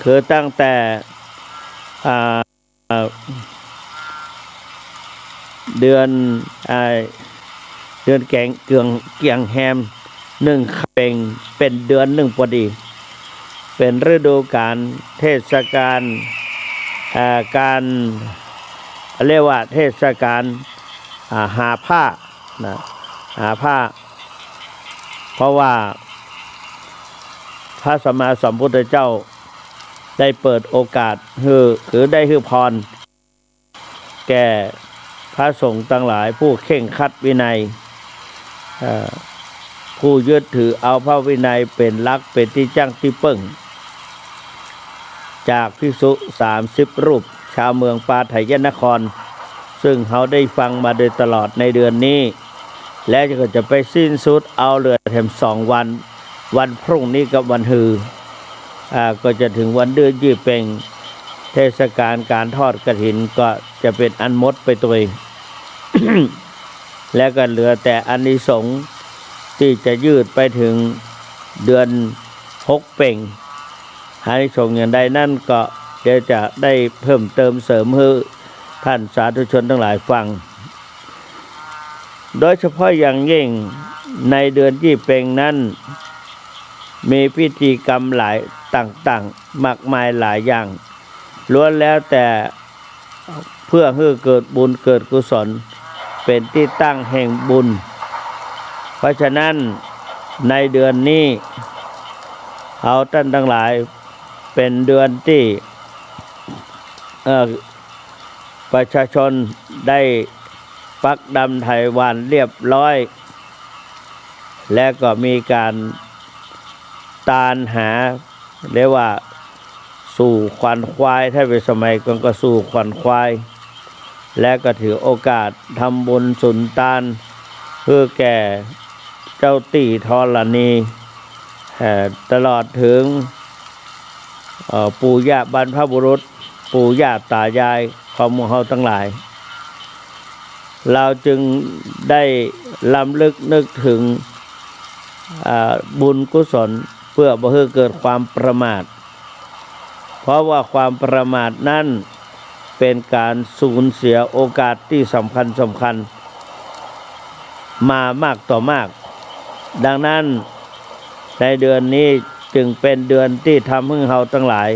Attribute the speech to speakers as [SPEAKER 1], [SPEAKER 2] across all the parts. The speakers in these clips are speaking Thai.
[SPEAKER 1] คือตั้งแต่เดือนแกงเกียงแฮมเป็นเดือนหนึ่งพอดีเป็นฤดูกาลเทศกาลการเรียกว่าเทศกาลหาผ้านะหาผ้าเพราะว่าพระสัมมาสัมพุทธเจ้าได้เปิดโอกาสคือได้ให้พรแก่พระสงฆ์ทั้งหลายผู้เคร่งครัดวินัยผู้ยึดถือเอาพระวินัยเป็นหลักเป็นที่ตั้งที่ปึ้งจากภิกษุ30 รูปชาวเมืองปาไถยนครซึ่งเขาได้ฟังมาโดยตลอดในเดือนนี้และก็จะไปสิ้นสุดเอาเหลือแถม2 วันพรุ่งนี้กับวันฮือก็จะถึงวันเดือนยี่เป่งเทศกาลการทอดกฐินก็จะเป็นอันหมดไปตัว และก็เหลือแต่อานิสงส์ที่จะยืดไปถึงเดือน6 เป่งอานิสงส์อย่างใดนั่นก็เดี๋ยวจะได้เพิ่มเติมเสริมให้ท่านสาธุชนทั้งหลายฟังโดยเฉพาะอย่างยิ่งในเดือนยี่เป่งนั้นมีพิธีกรรมหลายต่างๆมากมายหลายอย่างล้วนแล้วแต่เพื่อให้เกิดบุญเกิดกุศลเป็นที่ตั้งแห่งบุญเพราะฉะนั้นในเดือนนี้เอาท่านทั้งหลายเป็นเดือนที่ประชาชนได้ปักดำไถวานเรียบร้อยและก็มีการตามหาเรียกว่าสู่ขวัญควายถ้าเป็นสมัยก่อนก็สู่ขวัญควายและก็ถือโอกาสทำบุญสุนทานเพื่อแก่เจ้าตี่ธรณีตลอดถึงปู่ย่าบรรพบุรุษปู่ย่าตายายของหมู่เฮาทั้งหลายเราจึงได้รำลึกนึกถึงบุญกุศลเพื่อบ่ให้เกิดความประมาทเพราะว่าความประมาทนั้นเป็นการสูญเสียโอกาสที่สำคัญมามากต่อมากดังนั้นในเดือนนี้จึงเป็นเดือนที่ทำให้เราทั้งหลาย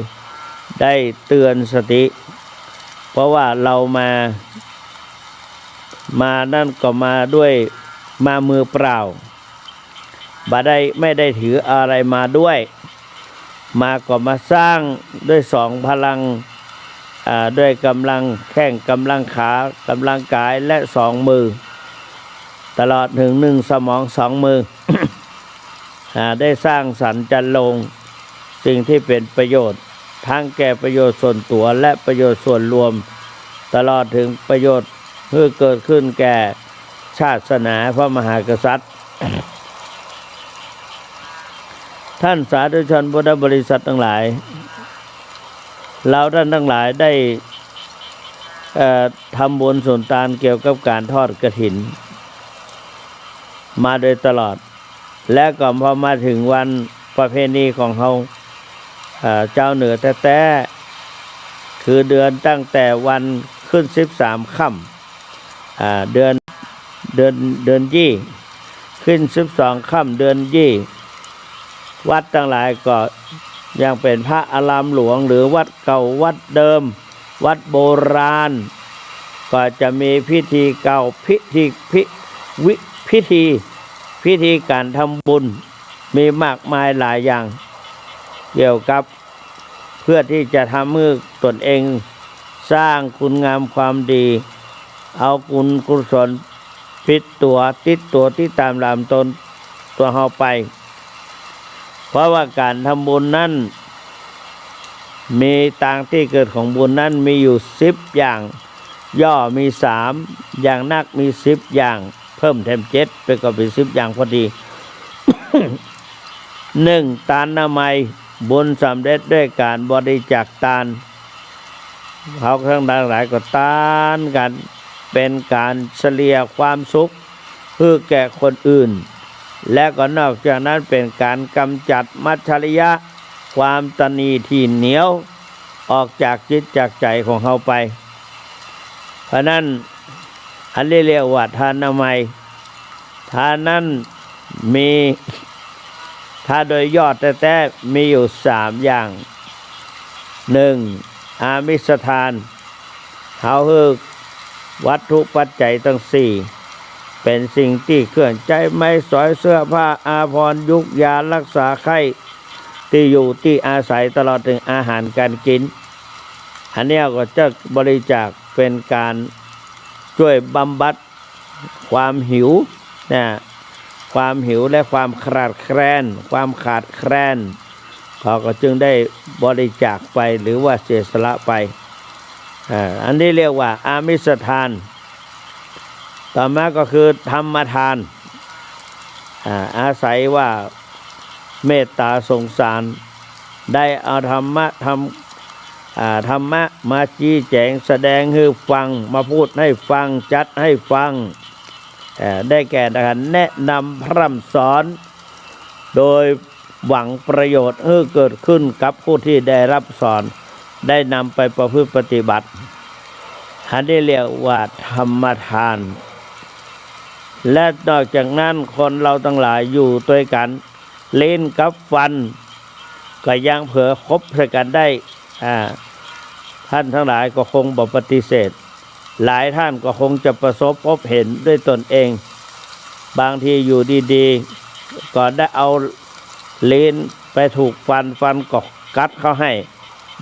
[SPEAKER 1] ได้เตือนสติเพราะว่าเรามานั่นก็มาด้วยมามือเปล่าไม่ได้ถืออะไรมาด้วยมาก็มาสร้างด้วย2 พลังด้วยกำลังแข้งกำลังขากำลังกายและ2 มือตลอดถึง1 สมอง 2 มือ ได้สร้างสรรค์จันลงสิ่งที่เป็นประโยชน์ทั้งแก่ประโยชน์ส่วนตัวและประโยชน์ส่วนรวมตลอดถึงประโยชน์เพื่อเกิดขึ้นแก่ชาติศาสนาพระมหากษัตริย์ ท่านสาธุชนพุทธบริษัททั้งหลายเราท่านทั้งหลายได้ทำบุญสุนทานเกี่ยวกับการทอดกฐินมาโดยตลอดและก็พอมาถึงวันประเพณีของเขาเจ้าเหนือแท้ๆคือเดือนตั้งแต่วันขึ้น13 ค่ำเดือนยี่ขึ้น12 ค่ำเดือนยี่วัดทั้งหลายก็ยังเป็นพระอารามหลวงหรือวัดเก่าวัดเดิมวัดโบราณก็จะมีพิธีเก่าพิธีการทำบุญมีมากมายหลายอย่างเกี่ยวกับเพื่อที่จะทำให้ตนเองสร้างคุณงามความดีเอากุศลติดตัวที่ตามลำต้นตัวเฮาไปเพราะว่าการทำบุญนั้นมีทางที่เกิดของบุญนั้นมีอยู่10 อย่างย่อมี3อย่างนักมี10 อย่างเพิ่มแถม7ไปก็เป็น10 อย่างพอดี 1. ทานนามัยบุญสำเร็จด้วยการบริจาคทานเขาทั้งหลายก็ทานกันเป็นการเฉลี่ยความสุขเพื่อแก่คนอื่นและก็นอกจากนั้นเป็นการกำจัดมัจฉริยะ ความตนีที่เหนียวออกจากจิตจากใจของเขาไปเพราะนั้นอันเรียกว่าทานนามัยทานนั้นมีถ้าโดยยอดแต่มีอยู่3อย่าง1อามิสทานเขาคือวัตถุปัจจัยทั้ง4เป็นสิ่งที่เคลื่อนใจไม้สอยเสื้อผ้าอาภรณ์ยุกยารักษาไข้ที่อยู่ที่อาศัยตลอดถึงอาหารการกินอันนี้ก็จะบริจาคเป็นการช่วยบำบัดความหิวนะความหิวและความขาดแคลนเขาก็จึงได้บริจาคไปหรือว่าเสียสละไปอันนี้เรียกว่าอามิสทานต่อมาก็คือธรรมทานอาศัยว่าเมตตาสงสารได้เอาธรรมะมาชี้แจงแสดงให้ฟังมาพูดให้ฟังจัดให้ฟังได้แก่การแนะนำพร่ำสอนโดยหวังประโยชน์ให้เกิดขึ้นกับผู้ที่ได้รับสอนได้นำไปประพฤติปฏิบัติอันนี้เรียกว่าธรรมทานและนอกจากนั้นคนเราทั้งหลายอยู่ด้วยกันลิ้นกับฟันก็ยังเผลอคบกันได้ท่านทั้งหลายก็คงบ่ปฏิเสธหลายท่านก็คงจะประสบพบเห็นด้วยตนเองบางทีอยู่ดีๆก็ได้เอาลิ้นไปถูกฟันก็กัดเข้าให้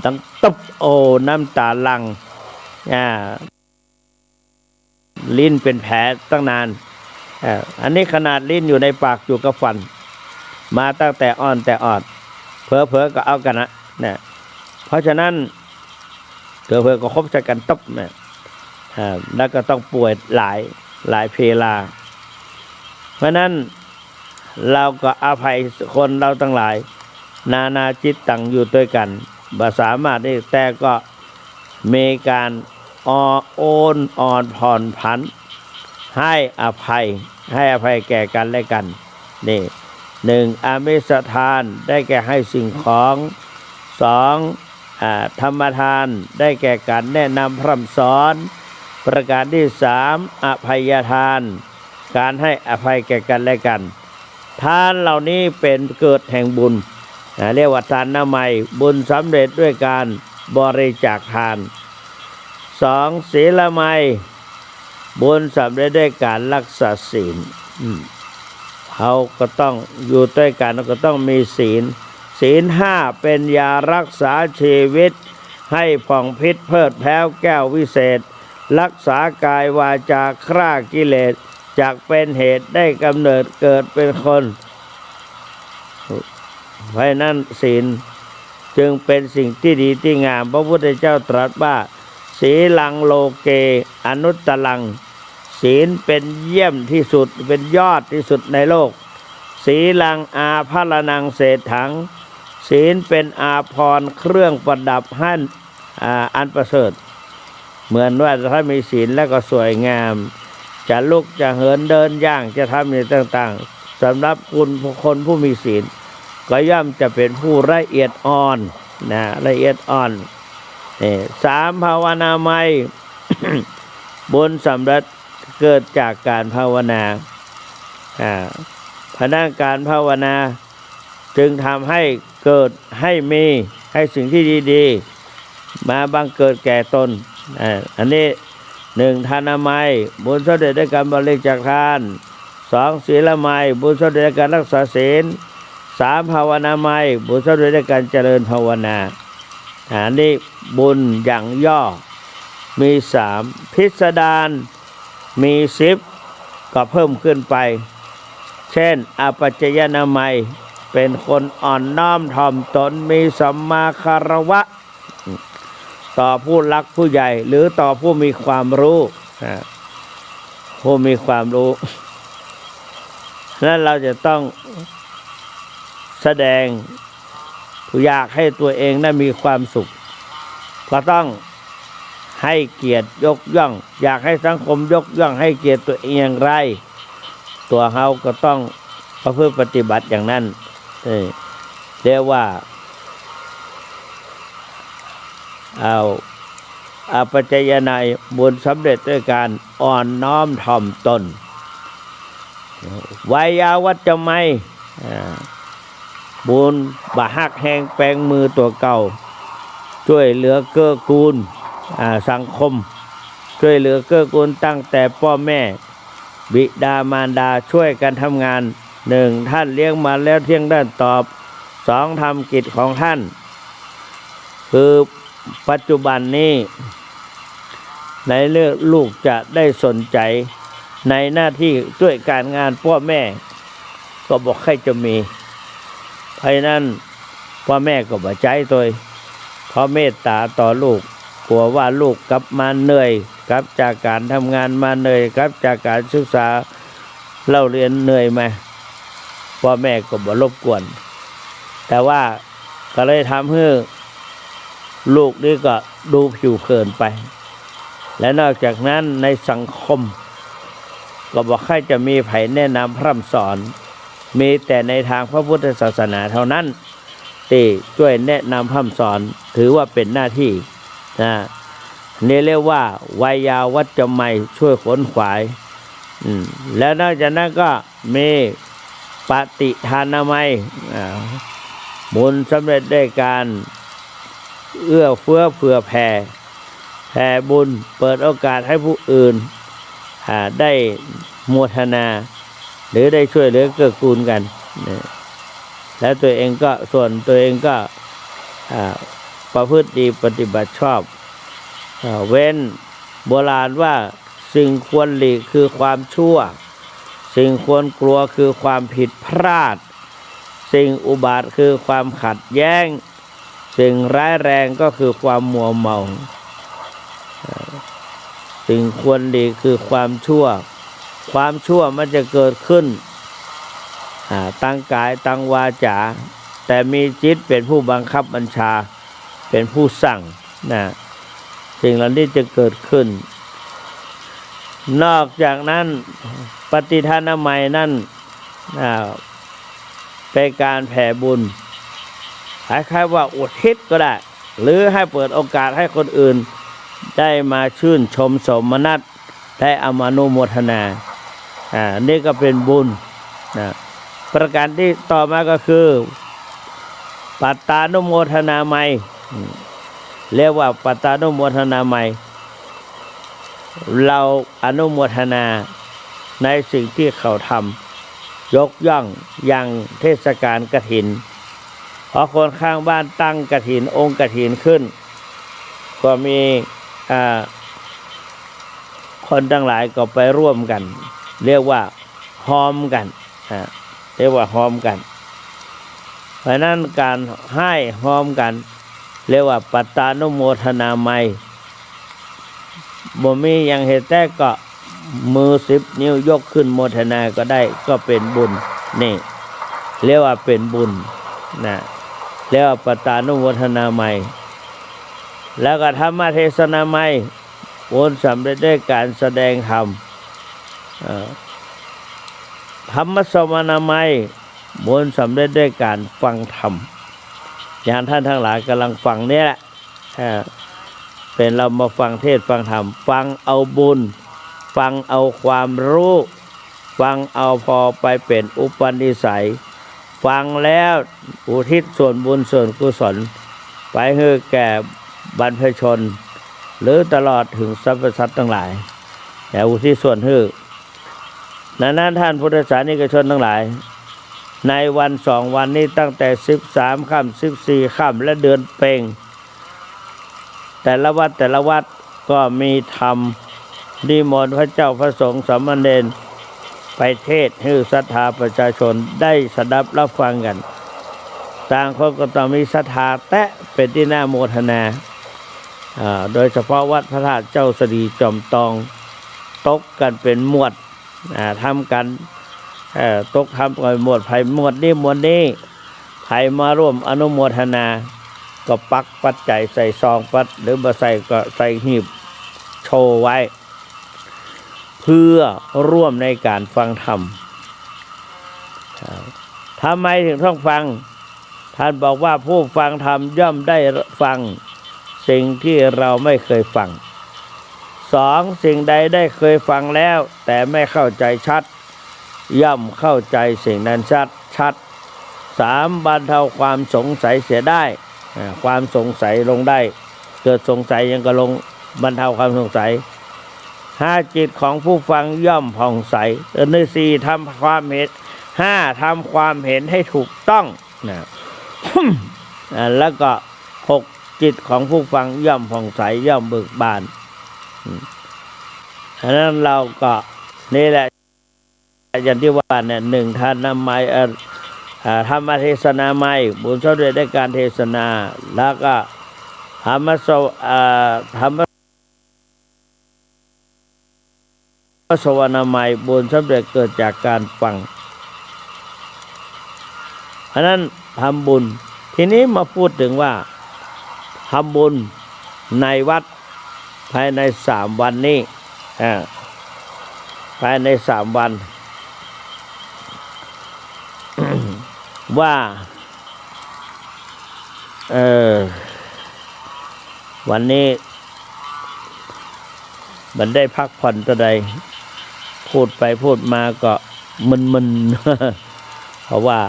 [SPEAKER 1] ดังตึ๊บโอ้น้ำตาหลั่งลิ้นเป็นแผลตั้งนานอันนี้ขนาดลิ้นอยู่ในปากอยู่กับฟันมาตั้งแต่อ่อนแต่ออดเผลอๆก็เอากันนะเพราะฉะนั้นเผลอๆก็คบกันตบนะแล้วก็ต้องป่วยหลายเพลาเพราะนั้นเราก็อภัยคนเราทั้งหลายนาจิตตังอยู่ด้วยกันบ่สามารถได้แต่ก็มีการอ่อนผ่อนผันให้อภัยแก่กันและกันนี่1อามิสทานได้แก่ให้สิ่งของ2ธรรมทานได้แก่การแนะนำพร่ำสอนประการที่3อภัยทานการให้อภัยแก่กันและกันทานเหล่านี้เป็นเกิดแห่งบุญเรียกว่าทานนามัยบุญสำเร็จด้วยการบริจาคทาน2ศีลไมยบุญสำเร็จด้วยการรักษาศีลเขาก็ต้องอยู่ด้วยกันก็ต้องมีศีล5เป็นยารักษาชีวิตให้ผ่องพิษเพิดแผ้วแก้ววิเศษรักษากายวาจาฆ่ากิเลสจากเป็นเหตุได้กำเนิดเกิดเป็นคนเพราะนั้นศีลจึงเป็นสิ่งที่ดีที่งามพระพุทธเจ้าตรัสว่าศีลังโลเกอนุตตรังศีลเป็นเยี่ยมที่สุดเป็นยอดที่สุดในโลกศีลังอาภรณังเศรษฐังศีลเป็นอาภรณ์เครื่องประดับให้อันประเสริฐเหมือนว่าถ้ามีศีลแล้วก็สวยงามจะลุกจะเหินเดินย่างจะทำอย่างต่างๆสำหรับคนผู้มีศีลก็ย่อมจะเป็นผู้ละเอียดอ่อนละเอียดอ่อน3ภาวนาไมย บุญสำเร็จเกิดจากการภาวนาพนักการภาวนาจึงทำให้เกิดให้มีให้สิ่งที่ดีๆมาบังเกิดแก่ตนอันนี้1ทานนามัยบุญสำเร็จด้วยการบริจาคทาน2ศีลไมยบุญสำเร็จด้วยการรักษาศีล3ภาวนาไมยบุญสำเร็จด้วยการเจริญภาวนาอันนี้บุญอย่างย่อมี3พิสดารมี10ก็เพิ่มขึ้นไปเช่นอปัจจยนามัยเป็นคนอ่อนน้อมถ่อมตนมีสัมมาคารวะต่อผู้รักผู้ใหญ่หรือต่อผู้มีความรู้นั้นเราจะต้องแสดงอยากให้ตัวเองได้มีความสุขก็ต้องให้เกียรติยกย่องอยากให้สังคมยกย่องให้เกียรติตัวเองอย่างไรตัวเขาก็ต้องประพฤติปฏิบัติอย่างนั้นเรียกว่า เอาปัจจยนัยบุญสำเร็จด้วยการอ่อนน้อมถ่อมตนวายาวัจจะไม่บุญบะฮักแหงแปลงมือตัวเก่าช่วยเหลือเกื้อกูลสังคมช่วยเหลือเกื้อกูลตั้งแต่พ่อแม่บิดามารดาช่วยกันทำงานหนึ่งท่านเลี้ยงมาแล้วเที่ยงด้านตอบสองทำกิจของท่านคือปัจจุบันนี้ในเรื่องลูกจะได้สนใจในหน้าที่ด้วยการงานพ่อแม่ก็บอกให้จะมีเพราะนั้นพ่อแม่ก็บ่ใจตัวเพราะเมตตาต่อลูกกลัวว่าลูกกลับมาเหนื่อยกลับจากการทำงานมาเหนื่อยกลับจากการศึกษาเล่าเรียนเหนื่อยมาพ่อแม่ก็บ่รบกวนแต่ว่าก็เลยทำให้ลูกนี่ก็ดูผิวเผินไปและนอกจากนั้นในสังคมก็บอกให้จะมีไผแนะนำพร่ำสอนมีแต่ในทางพระพุทธศาสนาเท่านั้นที่ช่วยแนะนำพร่ำสอนถือว่าเป็นหน้าที่นะนี่เรียกว่าวายาวัจจะไม่ช่วยขวนขวายแล้วนอกจากนั้นก็มีปฏิทานามัยบุญสำเร็จได้การเอื้อเฟื้อเผื่อแผ่บุญเปิดโอกาสให้ผู้อื่นได้โมทนาหรือได้ช่วยเหลือเกื้อกูลกันแล้วตัวเองก็ประพฤติดีปฏิบัติชอบเว้นโบราณว่าสิ่งควรหลีกคือความชั่วสิ่งควรกลัวคือความผิดพลาดสิ่งอุบาทคือความขัดแย้งสิ่งร้ายแรงก็คือความมัวเมาสิ่งควรหลีกคือความชั่วมันจะเกิดขึ้นตั้งกายตั้งวาจาแต่มีจิตเป็นผู้บังคับบัญชาเป็นผู้สั่งนะสิ่งเหล่านี้จะเกิดขึ้นนอกจากนั้นปฏิทานามัยนั่นเป็นการแผ่บุญคล้ายๆว่าอุทิศก็ได้หรือให้เปิดโอกาสให้คนอื่นได้มาชื่นชมสมนัสได้อนุโมทนานี่ก็เป็นบุญนะประการที่ต่อมาก็คือปัตตานุโมทนาไมยเรียกว่าปัตตานุโมทนาไมยเราอนุโมทนาในสิ่งที่เขาทำยกย่องอย่างเทศกาลกฐินพอคนข้างบ้านตั้งกฐินองค์กฐินขึ้นก็มีคนทั้งหลายก็ไปร่วมกันเรียกว่าหอมกันเรียกว่าหอมกันเพราะนั้นการให้หอมกันเรียกว่าปัตตานุโมทนาไมยบ่มีอย่างเหตุแต่ก็มือ10 นิ้วยกขึ้นโมทนาก็ได้ก็เป็นบุญนี่เรียกว่าเป็นบุญนะเรียกว่าปัตตานุโมทนาไมยแล้วก็ธรรมเทศนาไมยบุญสำเร็จด้วยการแสดงธรรมธรรมสวนาไมยบุญสำเร็จด้วยการฟังธรรมอย่างท่านทั้งหลายกำลังฟังเนี่ยแหละเป็นเรามาฟังเทศน์ฟังธรรมฟังเอาบุญฟังเอาความรู้ฟังเอาพอไปเป็นอุปนิสัยฟังแล้วอุทิศส่วนบุญส่วนกุศลไปให้แก่บรรพชนหรือตลอดถึงสรรพสัตว์ทั้งหลายแต่อุทิศส่วนให้นั้นท่านพุทธศาสนิกชนทั้งหลายในวัน2 วันนี้ตั้งแต่13 ค่ำ14 ค่ำและเดือนเพ็ญแต่ละวัดก็มีธรรมนิมนต์พระเจ้าพระสงฆ์สามเณรไปเทศน์ให้ศรัทธาประชาชนได้สดับรับฟังกันต่างคนก็ต้องมีศรัทธาแต่เป็นที่น่าโมทนาโดยเฉพาะวัดพระธาตุเจ้าสดีจอมตองตกกันเป็นหมวดทำกันตกทำกันหมวดไผ่หมวดนี้ไผ่มาร่วมอนุโมทนาก็ปักปัจจัยใส่ซองปัดหรือบ่ใส่ก็ใส่หีบโชว์ไว้เพื่อร่วมในการฟังธรรมทำไมถึงต้องฟังท่านบอกว่าผู้ฟังธรรมย่อมได้ฟัง สิ่งที่เราไม่เคยฟัง 2. สิ่งใดได้เคยฟังแล้วแต่ไม่เข้าใจชัดย่อมเข้าใจสิ่งนั้นชัด 3. บรรเทาความสงสัยเสียได้ความสงสัยลงได้เกิดสงสัยยังก็ลงบรรเทาความสงสัย 5. จิตของผู้ฟังย่อมผ่องใส 4. ทำความเห็น 5. ทำความเห็นให้ถูกต้องนะ แล้วก็ 6. จิตของผู้ฟังย่อมผ่องใสย่อมเบิกบานฉะนั้นเราก็นี่แหละอย่างที่ว่าเนี่ย 1. ทานนามัยธรรมเทศนาใหม่บุญสำเร็จได้การเทศนาแล้วก็ธรรมสวนามัยบุญสำเร็จเกิดจากการฟังเพราะนั้นทำบุญทีนี้มาพูดถึงว่าทำบุญในวัดภายใน3 วันนี้ภายใน3 วัน ว่าวันนี้มันได้พักผ่อนตัวใดพูดไปพูดมาก็มึนๆ เพราะว่า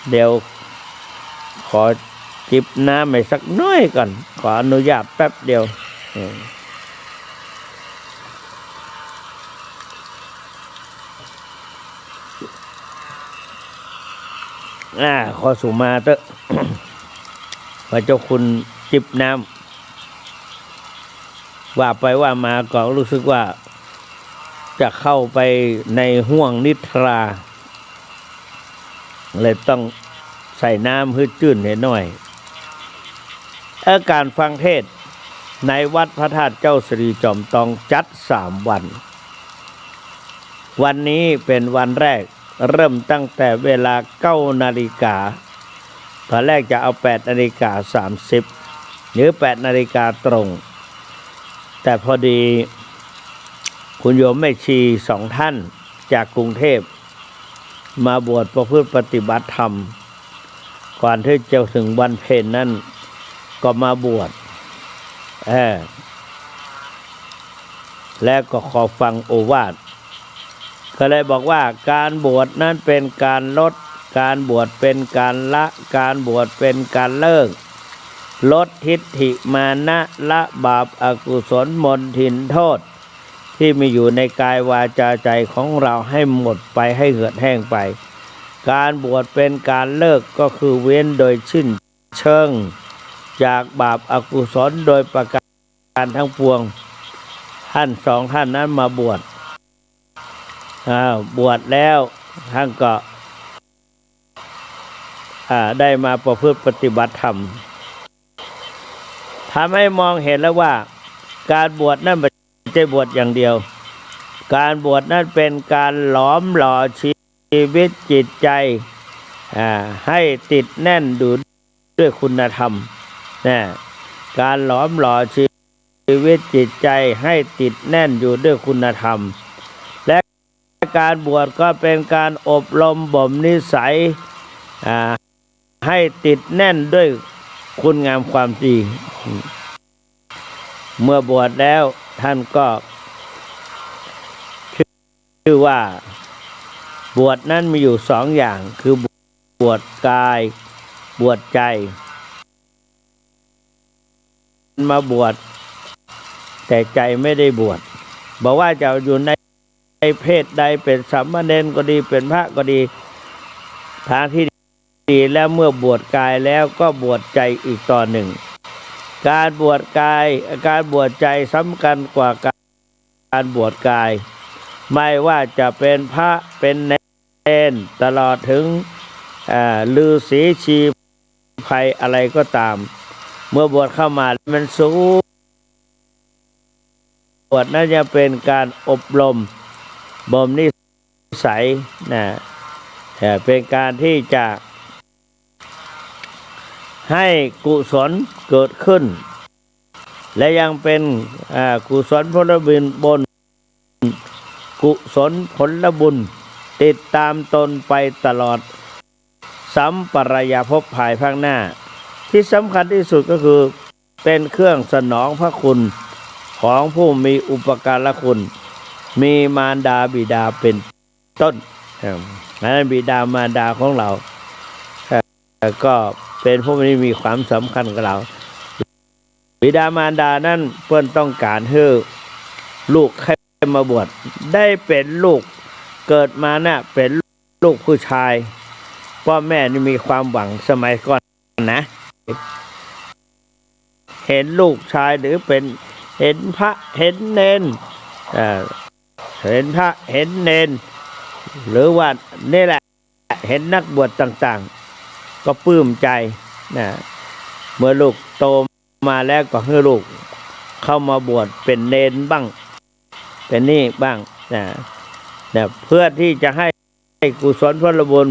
[SPEAKER 1] เดี๋ยวขอจิบน้ำให้สักน้อยก่อนขออนุญาตแป๊บเดียวขอสุมาเตอะ พระเจ้าคุณจิบน้ำว่าไปว่ามาก็รู้สึกว่าจะเข้าไปในห่วงนิทราเลยต้องใส่น้ำให้จื่นหน่อยการฟังเทศน์ในวัดพระธาตุเจ้าสรีจอมทองจัด3 วันวันนี้เป็นวันแรกเริ่มตั้งแต่เวลา 9 นาฬิกาตอนแรกจะเอา 8 นาฬิกา 30หรือ 8 นาฬิกาตรงแต่พอดีคุณโยมแม่ชี2 ท่านจากกรุงเทพมาบวชประพฤติปฏิบัติธรรมก่อนที่จะถึงวันเพ็ญนั้นก็มาบวชและก็ขอฟังโอวาทก็เลยบอกว่าการบวชนั้นเป็นการลดการบวชเป็นการละการบวชเป็นการเลิกลดทิฏฐิมานะละบาปอกุศลมลทินโทษที่มีอยู่ในกายวาจาใจของเราให้หมดไปให้เหือดแห้งไปการบวชเป็นการเลิกก็คือเว้นโดยสิ้นเชิงจากบาปอกุศลโดยประการทั้งปวงท่าน2 ท่านนั้นมาบวชบวชแล้วท่านก็ได้มาประพฤติปฏิบัติธรรมทำให้มองเห็นแล้วว่าการบวชนั้นไม่ใช่บวชอย่างเดียวการบวชนั้นเป็นการหลอมหล่อชีวิตจิตใจให้ติดแน่นดูด้วยคุณธรรมการหลอมหล่อชีวิตจิตใจให้ติดแน่นอยู่ด้วยคุณธรรมและการบวชก็เป็นการอบรมบ่มนิสัยให้ติดแน่นด้วยคุณงามความดีเมื่อบวชแล้วท่านก็ชื่อว่าบวชนั้นมีอยู่2 อย่างคือบวชกายบวชใจมาบวชแต่ใจไม่ได้บวชบอกว่าจะอยู่ในเพศใดเป็นสามเณรก็ดีเป็นพระก็ดีทางที่ดีแล้วเมื่อบวชกายแล้วก็บวชใจอีกต่อหนึ่งการบวชกายการบวชใจสำคัญกว่าการบวชกายไม่ว่าจะเป็นพระเป็นเณรตลอดถึงฤาษีชีไพรอะไรก็ตามเมื่อบวชเข้ามามันสูงบวชนั้นจะเป็นการอบรมบ่มนิสัยเป็นการที่จะให้กุศลเกิดขึ้นและยังเป็นกุศลผลบุญกุศลผลบุญติดตามตนไปตลอดสัมปรายภพภายภาคหน้าที่สำคัญที่สุดก็คือ เป็นเครื่องสนองพระคุณของผู้มีอุปการะคุณมีมารดาบิดาเป็นต้นอันนั้นบิดามารดาของเราก็เป็นผู้ที่มีความสำคัญกับเราบิดามารดานั้นเพื่อนต้องการให้ลูกให้มาบวชได้เป็นลูกเกิดมาน่ะเป็นลูกผู้ชายพ่อแม่นี่มีความหวังสมัยก่อนนะเห็นลูกชายหรือเป็นเห็นพระเห็นเนนเห็นพระเห็นเนนหรือว่านี่แหละเห็นนักบวชต่างๆก็ปลื้มใจนะเมื่อลูกโตมาแล้วก็ให้ลูกเข้ามาบวชเป็นเนนบ้างเป็นนี่บ้างนะเพื่อที่จะให้กุศลผลบุญ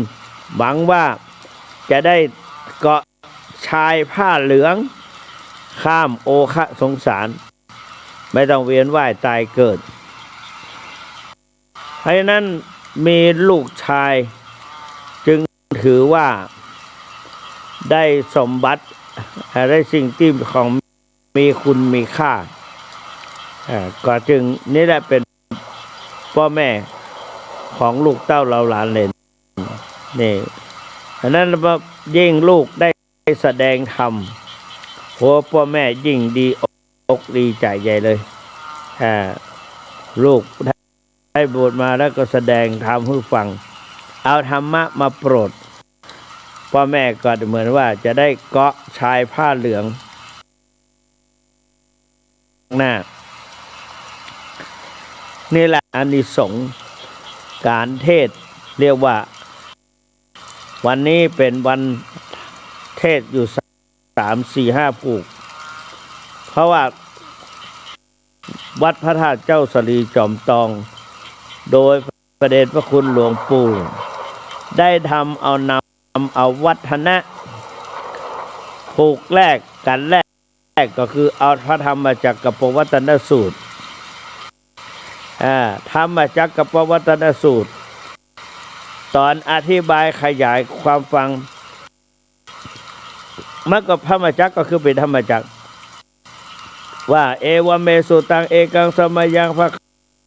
[SPEAKER 1] หวังว่าจะได้เกาะชายผ้าเหลืองข้ามโอคะสงสารไม่ต้องเวียนว่ายตายเกิดเพราะฉะนั้นมีลูกชายจึงถือว่าได้สมบัติได้สิ่งที่ของมีคุณมีค่าก็จึงนี่แหละเป็นพ่อแม่ของลูกเต้าเราหลานเลนนี่อันนั้นยิ่งลูกได้แสดงธรรมหัวพ่อแม่ยิ่งดีอกดีใจใหญ่เลยลูกได้บวชมาแล้วก็แสดงธรรมให้ฟังเอาธรรมะมาโปรดพ่อแม่ก็เหมือนว่าจะได้เกาะชายผ้าเหลืองหน้านี่แหละอานิสงส์การเทศเรียกว่าวันนี้เป็นวันเทศอยู่3-4-5ผูกเพราะว่าวัดพระธาตุเจ้าสลีจอมตองโดยพระเดชพระคุณหลวงปู่ได้ทำเอาวัฒนะผูกแรกกันแรกก็คือเอาพระธรรมจักรกับวัตนสูตรธรรมจักรกับวัตนสูตรตอนอธิบายขยายความฟังเมื่อกับธรรมจักรก็คือเป็นธรรมจักรว่าเอวเมสุตังเอกังสมัยยังภ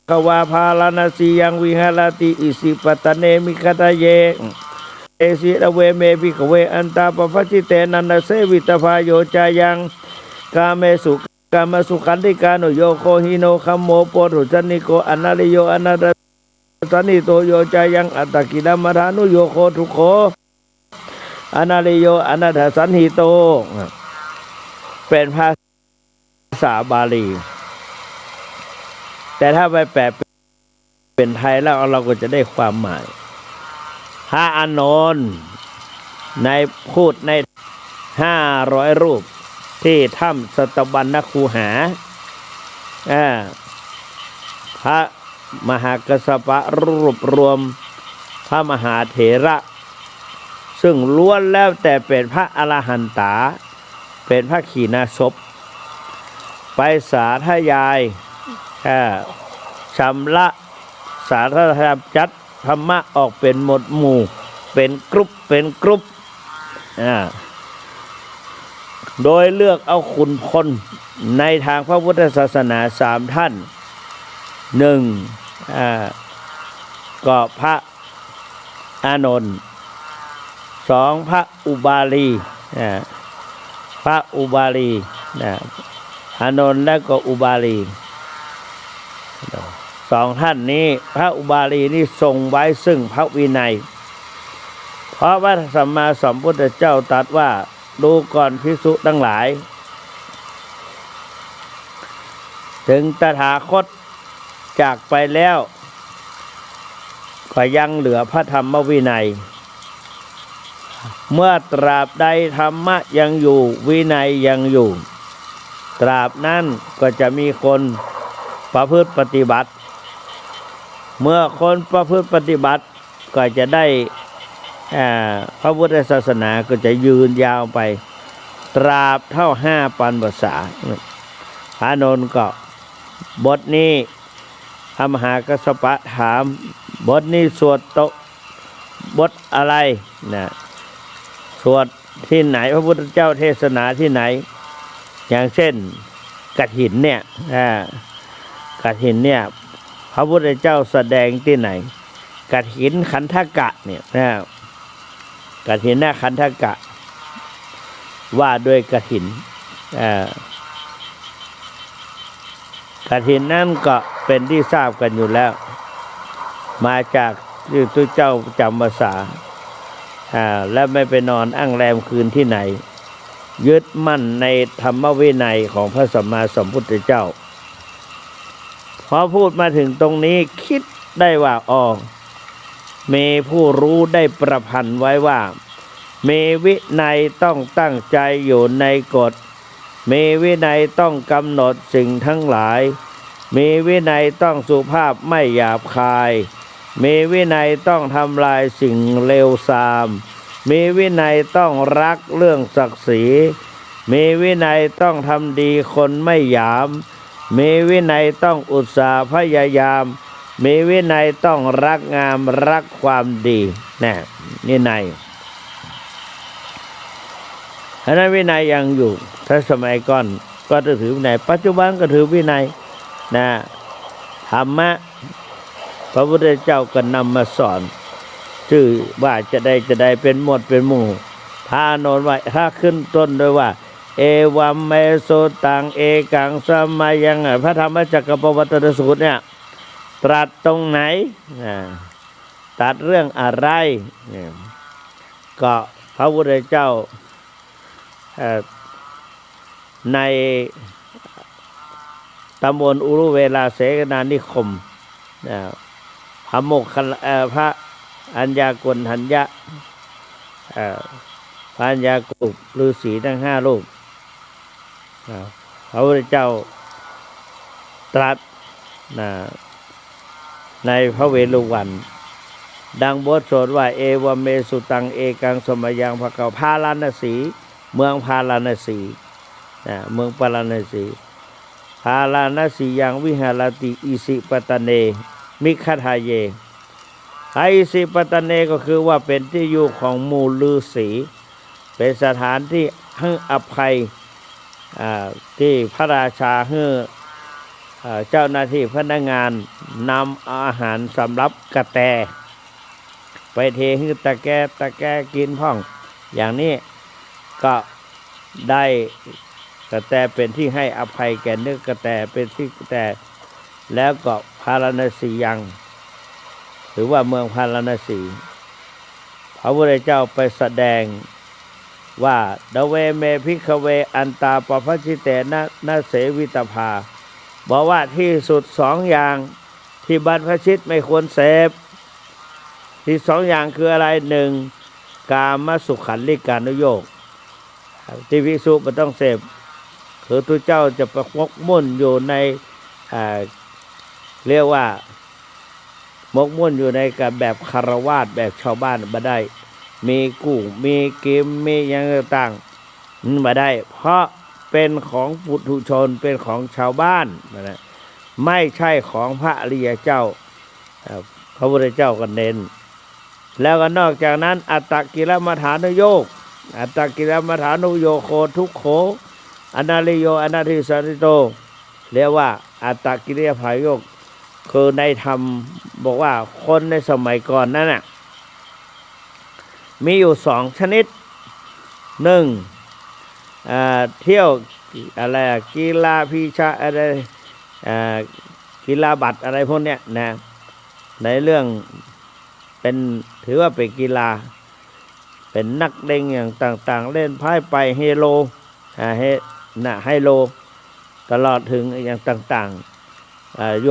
[SPEAKER 1] ควาภาลานาสียังวิหารติอิสิปตเนมิคตเยเอสิระเวเมภิกเวอันตาปภัจิเตนันเสวิตภาโยจายังกาเมสุกามสุขันธิกานุโยโคหิโนคัมโมโปรุจันนิโกอนาลิโยอนาดสันนิโตโยจายังอัตตกิลมัทานุโยโคทุโคอนาลิโยอนาถสันหิโตเป็นภาษาบาลีแต่ถ้าไปแปลเป็นไทยแล้วเราก็จะได้ความหมายพระอานนท์ในพูดใน500 รูปที่ถ้ำสัตบัญญคูหาพระมหากัสสปะรวบรวมพระมหาเถระซึ่งล้วนแล้วแต่เป็นพระอรหันตาเป็นพระขีณาสพไปสาธยายชำระสาธยายจัดธรรมะออกเป็นหมวดหมู่เป็นกรุ๊ปโดยเลือกเอาขุนพลในทางพระพุทธศาสนา3 ท่านก็พระอานนท์2พระอุบาลีพระอุบาลีอานนท์และก็อุบาลี2 ท่านนี้พระอุบาลีนี่ทรงไว้ซึ่งพระวินัยเพราะว่าสัมมาสัมพุทธเจ้าตรัสว่าดูก่อนภิกษุทั้งหลายถึงตถาคตจากไปแล้วก็ยังเหลือพระธรรมวินัยเมื่อตราบใดธรรมะยังอยู่วินัยยังอยู่ตราบนั้นก็จะมีคนประพฤติปฏิบัติเมื่อคนประพฤติปฏิบัติก็จะได้พระพุทธศาสนาก็จะยืนยาวไปตราบเท่า5 ปันภาษาพระอานนท์ก็บทนี้พระมหากัสสปะถามบทนี้สวดบทอะไรสวดที่ไหนพระพุทธเจ้าเทศนาที่ไหน อย่างเช่นกฐินเนี่ยกฐินเนี่ยพระพุทธเจ้าแสดงที่ไหนกฐินขันธกะเนี่ยกฐินขันธกะว่าด้วยกฐินกฐินนั่นก็เป็นที่ทราบกันอยู่แล้วมาจากที่พระเจ้าจำพรรษาและไม่ไปนอนอ้างแรมคืนที่ไหนยึดมั่นในธรรมวินัยของพระสัมมาสัมพุทธเจ้าพอพูดมาถึงตรงนี้คิดได้ว่ามีผู้รู้ได้ประพันธ์ไว้ว่ามีวินัยต้องตั้งใจอยู่ในกฎมีวินัยต้องกำหนดสิ่งทั้งหลายมีวินัยต้องสุภาพไม่หยาบคายมีวินัยต้องทำลายสิ่งเลวทรามมีวินัยต้องรักเรื่องศักดิ์ศรีมีวินัยต้องทำดีคนไม่หยามมีวินัยต้องอุตสาห์พยายามมีวินัยต้องรักงามรักความดีนี่ในฉะนั้นวินัยยังอยู่ถ้าสมัยก่อนก็จะถือวินัยปัจจุบันก็ถือวินัยธรรมะพระพุทธเจ้าก็นำมาสอนชื่อว่าจะได้เป็นหมวดเป็นหมู่พาโนนไว้ถ้าขึ้นต้นด้วยว่าเอวัมเมโสตังเอกังสมายังพระธรรมจักรปวัตตสูตรเนี่ยตรัสตรงไหนตรัสเรื่องอะไรก็พระพุทธเจ้าในตำบลอุรุเวลาเสนานิคมพระโมกขพระอัญญากลทัญญะพระอัญญากฤฤาษีทั้ง5 รูปพระพุทธเจ้าตรัสในพระเวฬุวันดังบทสวดว่าเอวเมสุตังเอกังสมยังภะพาราณสีเมืองพาราณสีเมืองพาราณสีพาราณสียังวิหารติอิสิปตเนมิคทาเยอิสิปตเนก็คือว่าเป็นที่อยู่ของหมู่ฤาษีเป็นสถานที่ให้อภัยที่พระราชาให้เจ้าหน้าที่พนักงานนำอาหารสำหรับกระแตไปเทให้ตะแกกินพ่องอย่างนี้ก็ได้กระแตเป็นที่ให้อภัยแก่เนื้อกระแตเป็นที่กระแตแล้วก็พาราณสียังหรือว่าเมืองพาราณสีพระพุทธเจ้าไปแสดงว่าดเวเมภิกขเวอันตาปภัชชิเตนะเสวิตภาบอกว่าที่สุด2 อย่างที่บรรพชิตไม่ควรเสพที่2 อย่างคืออะไร1กามสุขันลิกานุโยคที่ภิกษุไม่ต้องเสพคือทุกเจ้าจะประมกมุ่นอยู่ในเรียกว่ามกมุ่นอยู่ในกับแบบคารวาสแบบชาวบ้านมาได้มีกู้มีเกมมีอย่างต่างๆมาได้เพราะเป็นของปุถุชนเป็นของชาวบ้านไม่ใช่ของพระอริยเจ้าพระพุทธเจ้าก็เน้นแล้วก็นอกจากนั้นอัตตกิลมัฏฐานุโยคอัตตกิลมัฏฐานุโยโคทุกโขอนาลิโยอนาทิสันติโตเรียกว่าอัตตกิริยภายโยคคือในธรรมบอกว่าคนในสมัยก่อนนั้นมีอยู่2 ชนิด1เที่ยวอะไรกีฬาพิชาอะไรกีฬาบัตรอะไรพวกเนี้ยในเรื่องเป็นถือว่าเป็นกีฬาเป็นนักเล่นอย่างต่างๆเล่นไพ่ไปเฮโลไฮโลตลอดถึงอย่างต่างๆ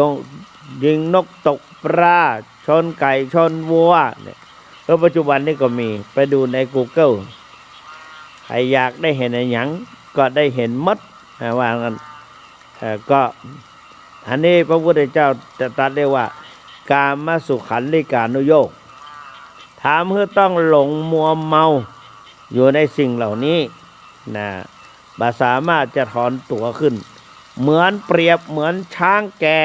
[SPEAKER 1] ยิงนกตกปลาชนไก่ชนวัวเนี่ยปัจจุบันนี้ก็มีไปดูใน Google ใครอยากได้เห็นอะไรหยังก็ได้เห็นมัดว่างั้นก็อันนี้พระพุทธเจ้าจะตรัสเรียกว่ากามสุขันลิกานุโยคถามเพื่อต้องหลงมัวเมาอยู่ในสิ่งเหล่านี้บ่สามารถจะถอนตัวขึ้นเหมือนเปรียบเหมือนช้างแก่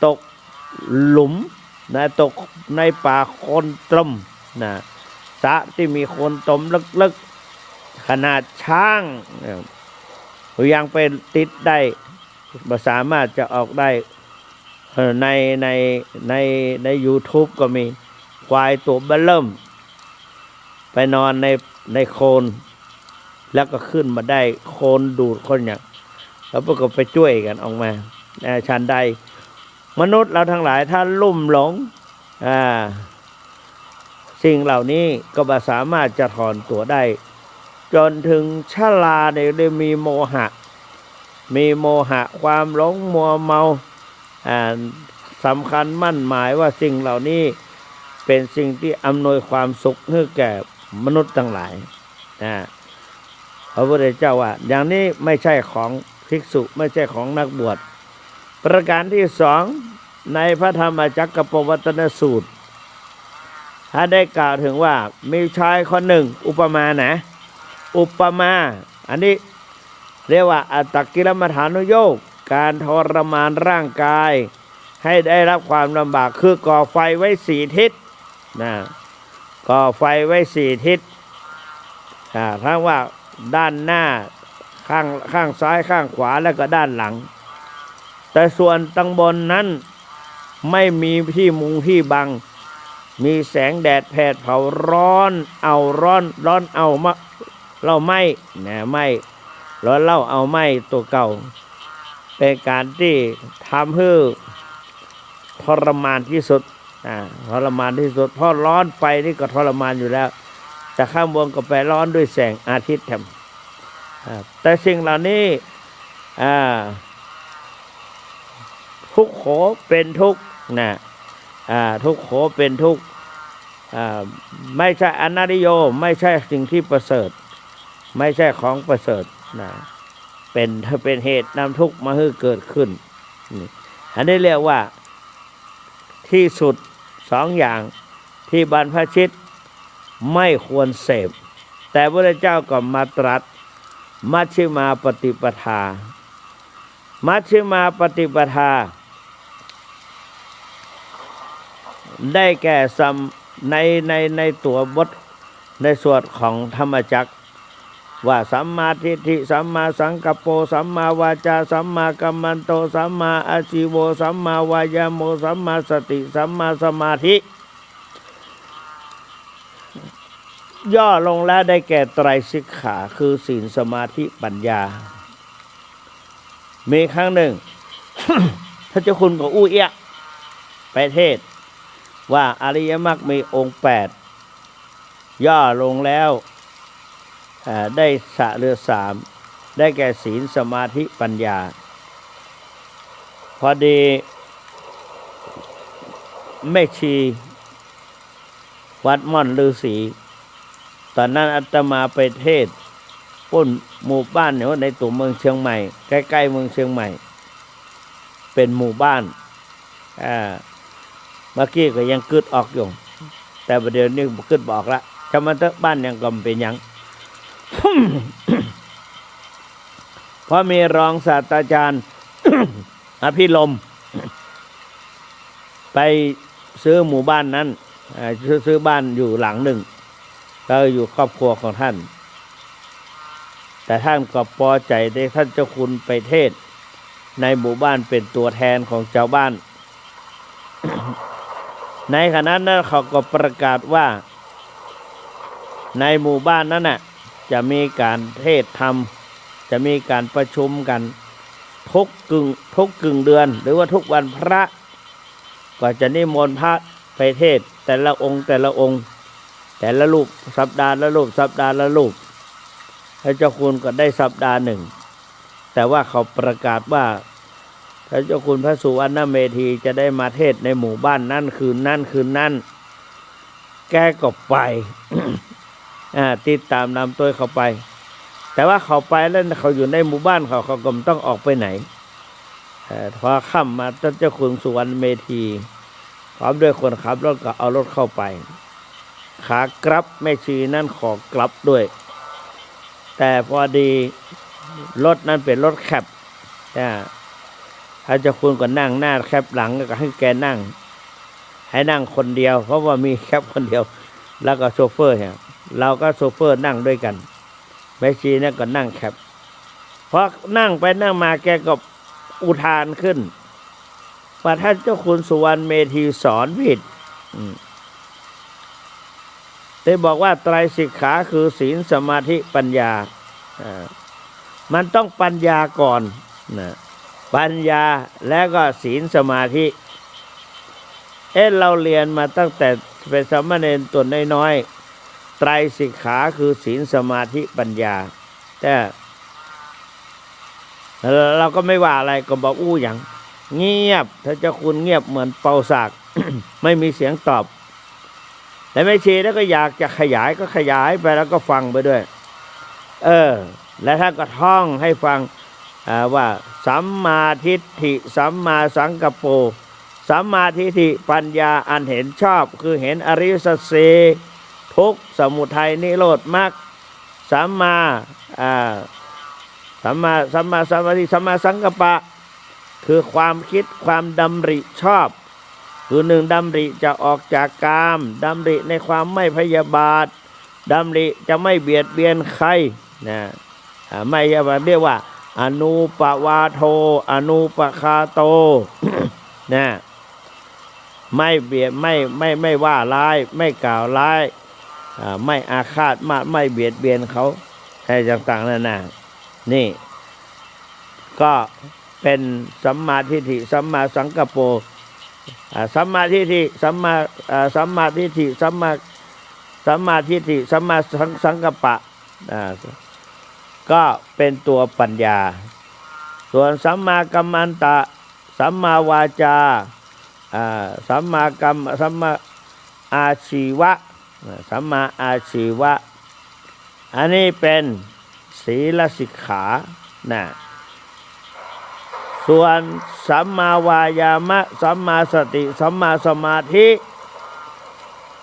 [SPEAKER 1] ตกหลุมตกในป่าโคลนตมสระที่มีโคลนตมลึกๆขนาดช้าง ยังไปติดได้บ่สามารถจะออกได้ในในใน YouTube ก็มีควายตัวเบ้อเริ่มไปนอนในโคลนแล้วก็ขึ้นมาได้โคลนดูดคนอย่างแล้วพวกก็ไปช่วยกันออกมาชันใดมนุษย์เราทั้งหลายถ้าลุ่มหลงสิ่งเหล่านี้ก็บ่สามารถจะถอนตัวได้จนถึงชราเนี่ยเลยมีโมหะความหลงมัวเมาสำคัญมั่นหมายว่าสิ่งเหล่านี้เป็นสิ่งที่อำนวยความสุขให้แก่มนุษย์ทั้งหลายพระพุทธเจ้าว่าอย่างนี้ไม่ใช่ของภิกษุไม่ใช่ของนักบวชประการที่สองในพระธรรมจักรปวัตตนสูตรถ้าได้กล่าวถึงว่ามีชายคนหนึ่งอุปมาอุปมาอันนี้เรียกว่าอัตตกิลมัฏฐานุโยคการทรมานร่างกายให้ได้รับความลำบากคือก่อไฟไว้4 ทิศก่อไฟไว้4 ทิศทั้งว่าด้านหน้าข้างซ้ายข้างขวาแล้วก็ด้านหลังแต่ส่วนตั้งบนนั้นไม่มีที่มุงที่บังมีแสงแดดแผดเผาร้อนเอามาเล่าไหม้ไหม้ร้อนเล่าเอาไหม้ตัวเก่าเป็นการที่ทำให้ทรมานที่สุดทรมานที่สุดเพราะร้อนไฟนี่ก็ทรมานอยู่แล้วแต่ข้างบนก็ไปร้อนด้วยแสงอาทิตย์แถมแต่สิ่งเหล่านี้ทุกโขเป็นทุกทุกโขเป็นทุกไม่ใช่อนัตติโยไม่ใช่สิ่งที่ประเสริฐไม่ใช่ของประเสริฐเป็นเหตุนำทุกข์มาให้เกิดขึ้นอันนี้เรียกว่าที่สุด2 อย่างที่บรรพชิตไม่ควรเสพแต่พระเจ้าก็มาตรัสมัชฌิมาปฏิปทามัชฌิมาปฏิปทาได้แก่ในตัวบทในส่วนของธรรมจักรว่าสัมมาทิฏฐิสัมมาสังกัปโปสัมมาวาจาสัมมากัมมันโตสัมมาอาชีโวสัมมาวายาโมสัมมาสติสัมมาสมาธิย่อลงแล้วได้แก่ไตรสิกขาคือศีลสมาธิปัญญามีครั้งหนึ่ง พระเจ้าคุณของอู้เอี้ยไปเทศว่าอริยมรรคมีองค์8ย่อลงแล้วได้เหลือ3ได้แก่ศีลสมาธิปัญญาพอดีแม่ชีวัดม่อนฤาษีตอนนั้นอาตมาไปเทศปุ้นหมู่บ้านเนี่ยในตัวเมืองเชียงใหม่ใกล้ๆเมืองเชียงใหม่เป็นหมู่บ้านเมื่อกี้ก็ยังกึดออกอยู่แต่ประเดี๋ยวนี้กึดบอกละจำมันเถอะบ้านยังก็เป็นยัง เพราะมีรองศาสตราจารย์ อภิรมย์ไปซื้อหมู่บ้านนั้นซื้อบ้านอยู่หลังหนึ่งก็อยู่ครอบครัวของท่านแต่ท่านก็พอใจได้ท่านเจ้าคุณไปเทศในหมู่บ้านเป็นตัวแทนของชาวบ้าน ในขณะนั้นเขาก็ประกาศว่าในหมู่บ้านนั้นน่ะจะมีการเทศธรรมจะมีการประชุมกันทุกกึ่งเดือนหรือว่าทุกวันพระก็จะนิมนต์พระไปเทศแต่ละองค์แต่ละรูปสัปดาห์ละรูปพระเจ้าคุณก็ได้สัปดาห์หนึ่งแต่ว่าเขาประกาศว่าพระเจ้าคุณพระสุวรรณเมธีจะได้มาเทศในหมู่บ้านนั้นคืนนั้นแกก็ไป ติดตามนำตัวเขาไปแต่ว่าเขาไปแล้วเขาอยู่ในหมู่บ้านเขาก็ไม่ต้องออกไปไหนพอค่ำมาท่านเจ้าคุณสุวรรณเมธีพร้อมด้วยคนขับรถก็เอารถเข้าไปขากลับแม่ชีนั่นขอกลับด้วยแต่พอดีรถนั้นเป็นรถแคปพระเจ้าคุณก็นั่งหน้าแคปหลังก็ให้แกนั่งให้นั่งคนเดียวเพราะว่ามีแคปคนเดียวแล้วก็โชเฟอร์เราก็โชเฟอร์นั่งด้วยกันแม่ชีนั่นก็นั่งแคปพ พอนั่งไปนั่งมาแกก็อุทานขึ้นว่าท่านเจ้าคุณสุวรรณเมธีสอนผิดได้บอกว่าไตรสิกขาคือศีลสมาธิปัญญามันต้องปัญญาก่อนนะปัญญาแล้วก็ศีลสมาธิเราเรียนมาตั้งแต่เป็นสามเณรตัวน้อยๆไตรสิกขาคือศีลสมาธิปัญญาแต่เราก็ไม่ว่าอะไรก็บอกอย่างเงียบถ้าเจ้าคุณเงียบเหมือนเป่าสาก ไม่มีเสียงตอบแต่ไม่ชีแล้วก็อยากจะขยายก็ขยายไปแล้วก็ฟังไปด้วยและท่านก็ท่องให้ฟังว่าสัมมาทิฏฐิสัมมาสังกัปโปสัมมาทิฏฐิปัญญาอันเห็นชอบคือเห็นอริยสัจสี่ทุกข์สมุทัยนิโรธมรรคสัมมาสัมมาทิฏฐิสัมมาสังกัปปะคือความคิดความดำริชอบคือหนึ่งดำริจะออกจากกามดำริในความไม่พยาบาทดำริจะไม่เบียดเบียนใครนะไม่เรียกว่าอนุปวาโทอนุปคาโต นะไม่เบียดไม่ว่าร้ายไม่กล่าวร้ายไม่อาฆาตไม่เบียดเบียนเขาอะไรต่างๆนั่นน่ะนี่ก็เป็นสัมมาทิฏฐิสัมมาสังกัปโปสัมมาทิฏฐิสัมมาทิฏฐิสัมมาทิฏฐิสัมมาสังกัปปะก็เป็นตัวปัญญาส่วนสัมมากัมมันตะสัมมาวาจาสัมมาอาชีวะสัมมาอาชีวะอันนี้เป็นศีลสิกขานะส่วนสัมมาวายามะสัมมาสติสัมมาสมาธิ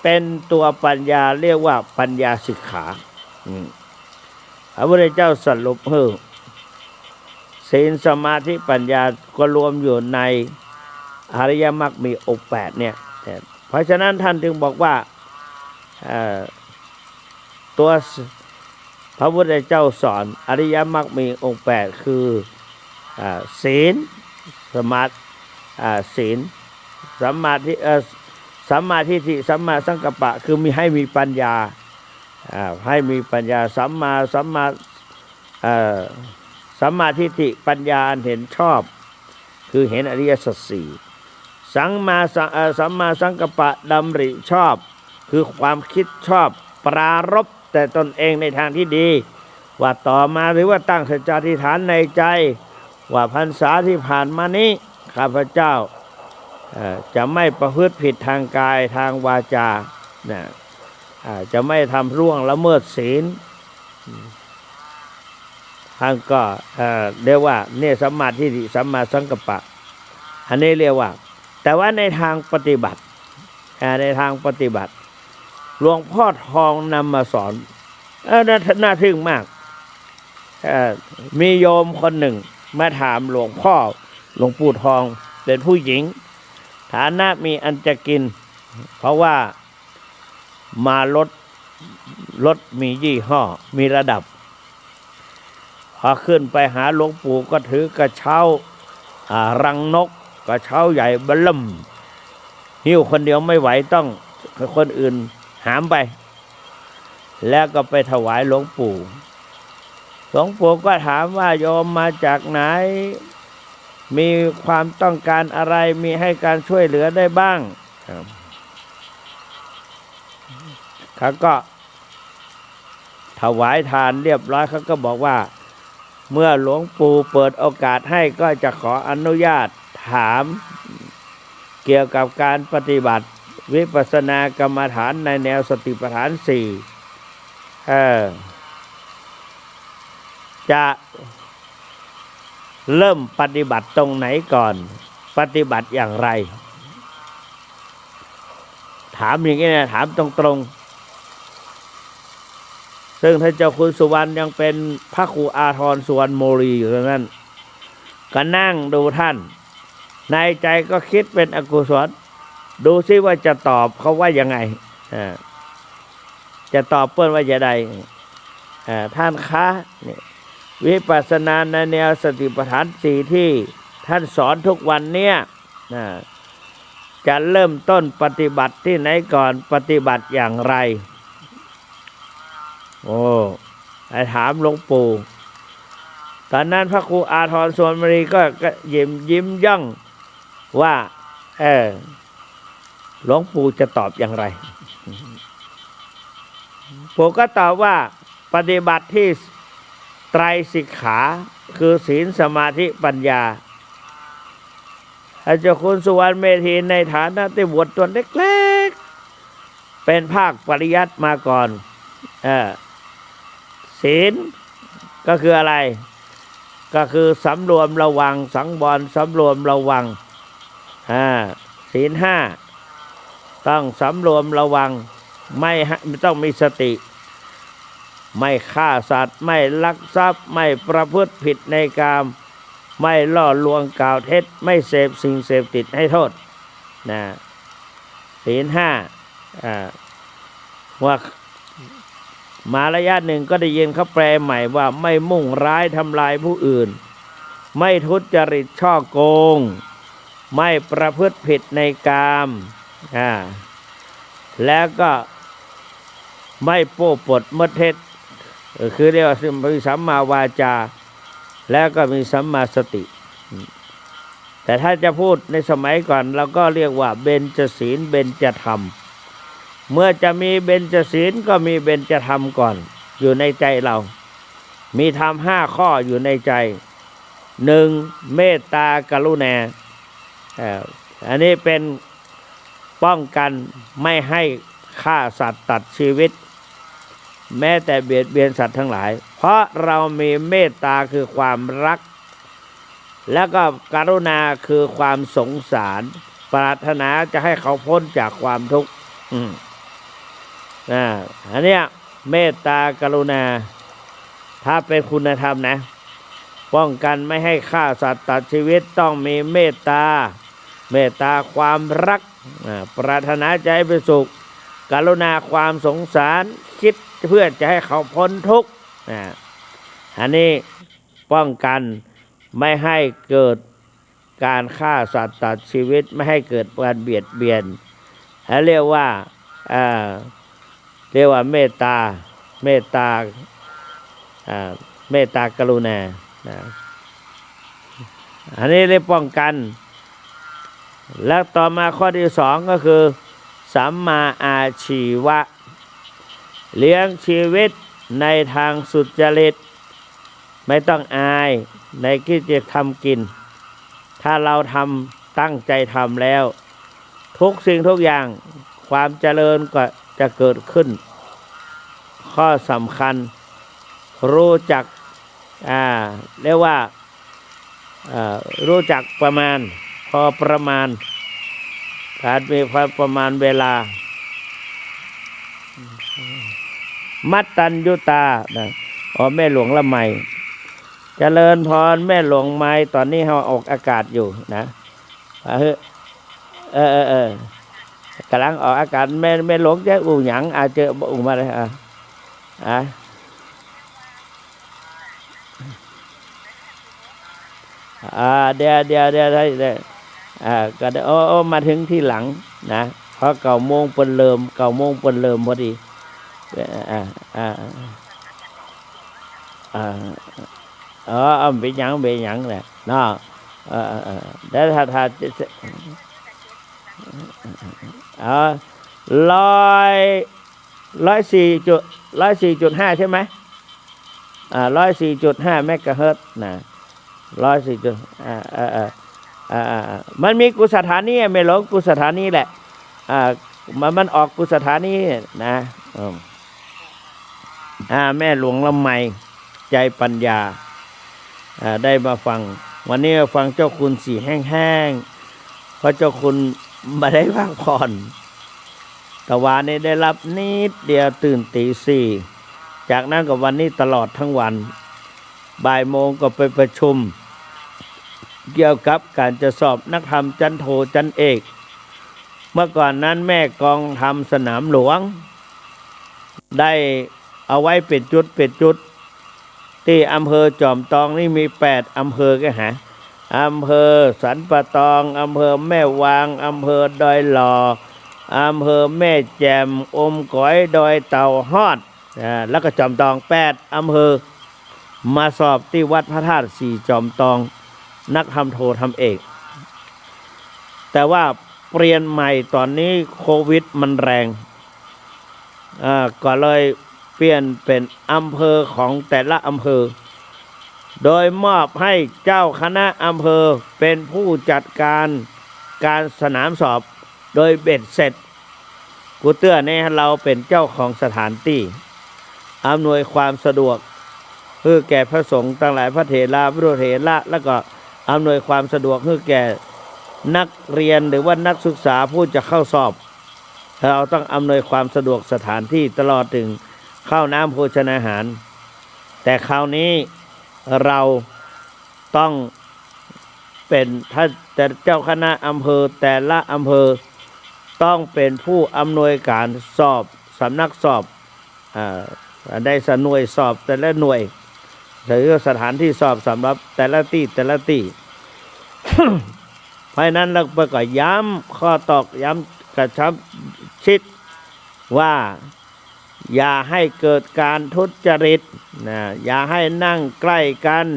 [SPEAKER 1] เป็นตัวปัญญาเรียกว่าปัญญาสิกขาพระพุทธเจ้าสรุปศีลสมาธิปัญญาก็รวมอยู่ในอริยมรรคมีองค์8เนี่ยเพราะฉะนั้นท่านจึงบอกว่าตัวพระพุทธเจ้าสอนอริยมรรคมีองค์8คือศีลสมาธิศีลสัมมาทิฏฐิสัมมาสังกัปปะคือมีให้มีปัญญาให้มีปัญญาสัมมาทิฏฐิปัญญาอันเห็นชอบคือเห็นอริยสัจสี่สัมมาสังกัปปะดำริชอบคือความคิดชอบปรารภแต่ตนเองในทางที่ดีว่าต่อมาหรือว่าตั้งสัจจะอธิษฐานในใจว่าพรรษาที่ผ่านมานี้ข้าพเจ้าจะไม่ประพฤติผิดทางกายทางวาจาจะไม่ทำร่วงละเมิดศีลท่านก็เรียกว่าเนี่ยสัมมาทิฏฐิสัมมาสังกัปปะอันนี้เรียกว่าแต่ว่าในทางปฏิบัติหลวงพ่อทองนำมาสอนน่าทึ่งมากมีโยมคนหนึ่งมาถามหลวงปู่ทองเป็นผู้หญิงฐานะมีอันจะกินเพราะว่ามารถมียี่ห้อมีระดับพอขึ้นไปหาหลวงปู่ก็ถือกระเช้ารังนกกระเช้าใหญ่เบิ่มหิ้วคนเดียวไม่ไหวต้องคนอื่นหามไปแล้วก็ไปถวายหลวงปู่ก็ถามว่าโยมมาจากไหนมีความต้องการอะไรมีให้การช่วยเหลือได้บ้างเขาก็ถวายทานเรียบร้อยเขาก็บอกว่าเมื่อหลวงปู่เปิดโอกาสให้ก็จะขออนุญาตถามเกี่ยวกับการปฏิบัติวิปัสสนากรรมฐานในแนวสติปัฏฐาน4จะเริ่มปฏิบัติตรงไหนก่อนปฏิบัติอย่างไรถามอย่างนี้นะถามตรงๆซึ่งท่านเจ้าคุณสุวรรณยังเป็นพระครูอาทรสุวรรณโมลีอยู่ตรงนั้นก็นั่งดูท่านในใจก็คิดเป็นอกุศลดูซิว่าจะตอบเขาว่ายังไงจะตอบเปิ้นว่าจะใดท่านคะเนี่ย วิปัสสนาในแนวสติปัฏฐานสี่ที่ท่านสอนทุกวันเนี้ยจะเริ่มต้นปฏิบัติที่ไหนก่อนปฏิบัติอย่างไรโอ้ไอ้ถามหลวงปู่ตอนนั้นพระครูอาทรสวนมณีก็ยิ้มย่องว่าหลวงปู่จะตอบอย่างไรปู่ก็ตอบว่าปฏิบัติที่ไตรสิกขาคือศีลสมาธิปัญญาอาจารย์คุณสุวรรณเมธีในฐานะที่บวชตัวเล็กๆเป็นภาคปริยัติมาก่อนศีลก็คืออะไรก็คือสำรวมระวังสังวรสำรวมระวังศีลห้าต้องสำรวมระวังไม่ต้องมีสติไม่ฆ่าสัตว์ไม่ลักทรัพย์ไม่ประพฤติผิดในกามไม่ล่อลวงกล่าวเท็จไม่เสพสิ่งเสพติดให้โทษศีลห้าว่ามาระยะหนึ่งก็ได้ยินเขาแปลใหม่ว่าไม่มุ่งร้ายทำลายผู้อื่นไม่ทุจริตช่อโกงไม่ประพฤติผิดในกามแล้วก็ไม่โป้ปดมดเท็จคือเรียกว่ามีสัมมาวาจาแล้วก็มีสัมมาสติแต่ถ้าจะพูดในสมัยก่อนเราก็เรียกว่าเบญจศีลเบญจธรรมเมื่อจะมีเบญจศีลก็มีเบญจธรรมก่อนอยู่ในใจเรามีธรรม5ข้ออยู่ในใจ1เมตตากรุณาอันนี้เป็นป้องกันไม่ให้ฆ่าสัตว์ตัดชีวิตแม้แต่เบียดเบียนสัตว์ทั้งหลายเพราะเรามีเมตตาคือความรักแล้วก็กรุณาคือความสงสารปรารถนาจะให้เขาพ้นจากความทุกข์อันเนี้ยเมตตากรุณาถ้าเป็นคุณธรรมนะป้องกันไม่ให้ฆ่าสัตว์ตัดชีวิตต้องมีเมตตาความรักปรารถนาใจไปสุขกรุณาความสงสารคิดเพื่อจะให้เขาพ้นทุกข์อันนี้ป้องกันไม่ให้เกิดการฆ่าสัตว์ตัดชีวิตไม่ให้เกิดการเบียดเบียนเรียกว่าเมตตากรุณาอันนี้เรียกป้องกันแล้วต่อมาข้อที่2ก็คือสัมมาอาชีวะเลี้ยงชีวิตในทางสุจริตไม่ต้องอายในที่จะทำกินถ้าเราทำตั้งใจทำแล้วทุกสิ่งทุกอย่างความเจริญก็จะเกิดขึ้นข้อสำคัญรู้จักเรียกว่ารู้จักประมาณพอประมาณการมีพอประมาณเวลามัตตัญญุตาแม่หลวงละไมเจริญพรแม่หลวงไม้ตอนนี้เราออกอากาศอยู่นะกำลังออกอากาศแม่หลวงจะอู่หยังเจออู่มาเลยเดี๋ยวก็ได้มาถึงที่หลังนะเพราะ9 โมงเปิ่นเริ่มพอดีเป็นหยังแหละเนาะแล้วถ้า104.5ใช่ไหม104.5 เมกะเฮิรตซ์นะมันมีกุศสถานีไม่หลงกุศสถานีแหละมันออกกุศสถานีนะแม่หลวงละไมใจปัญญาได้มาฟังวันนี้ฟังเจ้าคุณสีแห้งๆเพราะเจ้าคุณมาได้พักผ่อนแต่วานนี้ได้รับนิดเดียวตื่นตี 4จากนั้นก็วันนี้ตลอดทั้งวันบ่ายโมงก็ไปประชุมเกี่ยวกับการจะสอบนักธรรมชั้นโทชั้นเอกเมื่อก่อนนั้นแม่กองทำสนามหลวงได้เอาไว้เป็นจุด ที่อำเภอจอมทองนี่มี8อำเภอแกหาอำเภอสันปะตองอำเภอแม่วางอำเภอดอยหล่ออำเภอแม่แจ่มอมก๋อยดอยเต่าฮอดแล้วก็จอมทอง8อำเภอมาสอบที่วัดพระธาตุ4จอมทองนักทำโททำเอกแต่ว่าเปลี่ยนใหม่ตอนนี้โควิดมันแรงก็เลยเปลี่ยนเป็นอำเภอของแต่ละอำเภอโดยมอบให้เจ้าคณะอำเภอเป็นผู้จัดการสนามสอบโดยเบ็ดเสร็จกูเตื้อเนี่ยเราเป็นเจ้าของสถานที่อำนวยความสะดวกเพื่อแก่พระสงฆ์ทั้งหลายพระเถระพระเถระแล้วก็อำนวยความสะดวกเพื่อแก่นักเรียนหรือว่านักศึกษาผู้จะเข้าสอบเราต้องอำนวยความสะดวกสถานที่ตลอดถึงข้าวน้ำโภชนาอาหารแต่คราวนี้เราต้องเป็นถ้าแต่เจ้าคณะอำเภอแต่ละอำเภอต้องเป็นผู้อำนวยการสอบสำนักสอบได้หน่วยสอบแต่ละหน่วยหรือสถานที่สอบสำหรับแต่ละที่ เพราะนั้นเราก็ย้ำข้อตอกย้ำกระชับชิดว่าอย่าให้เกิดการทุจริตอย่าให้นั่งใกล้กัน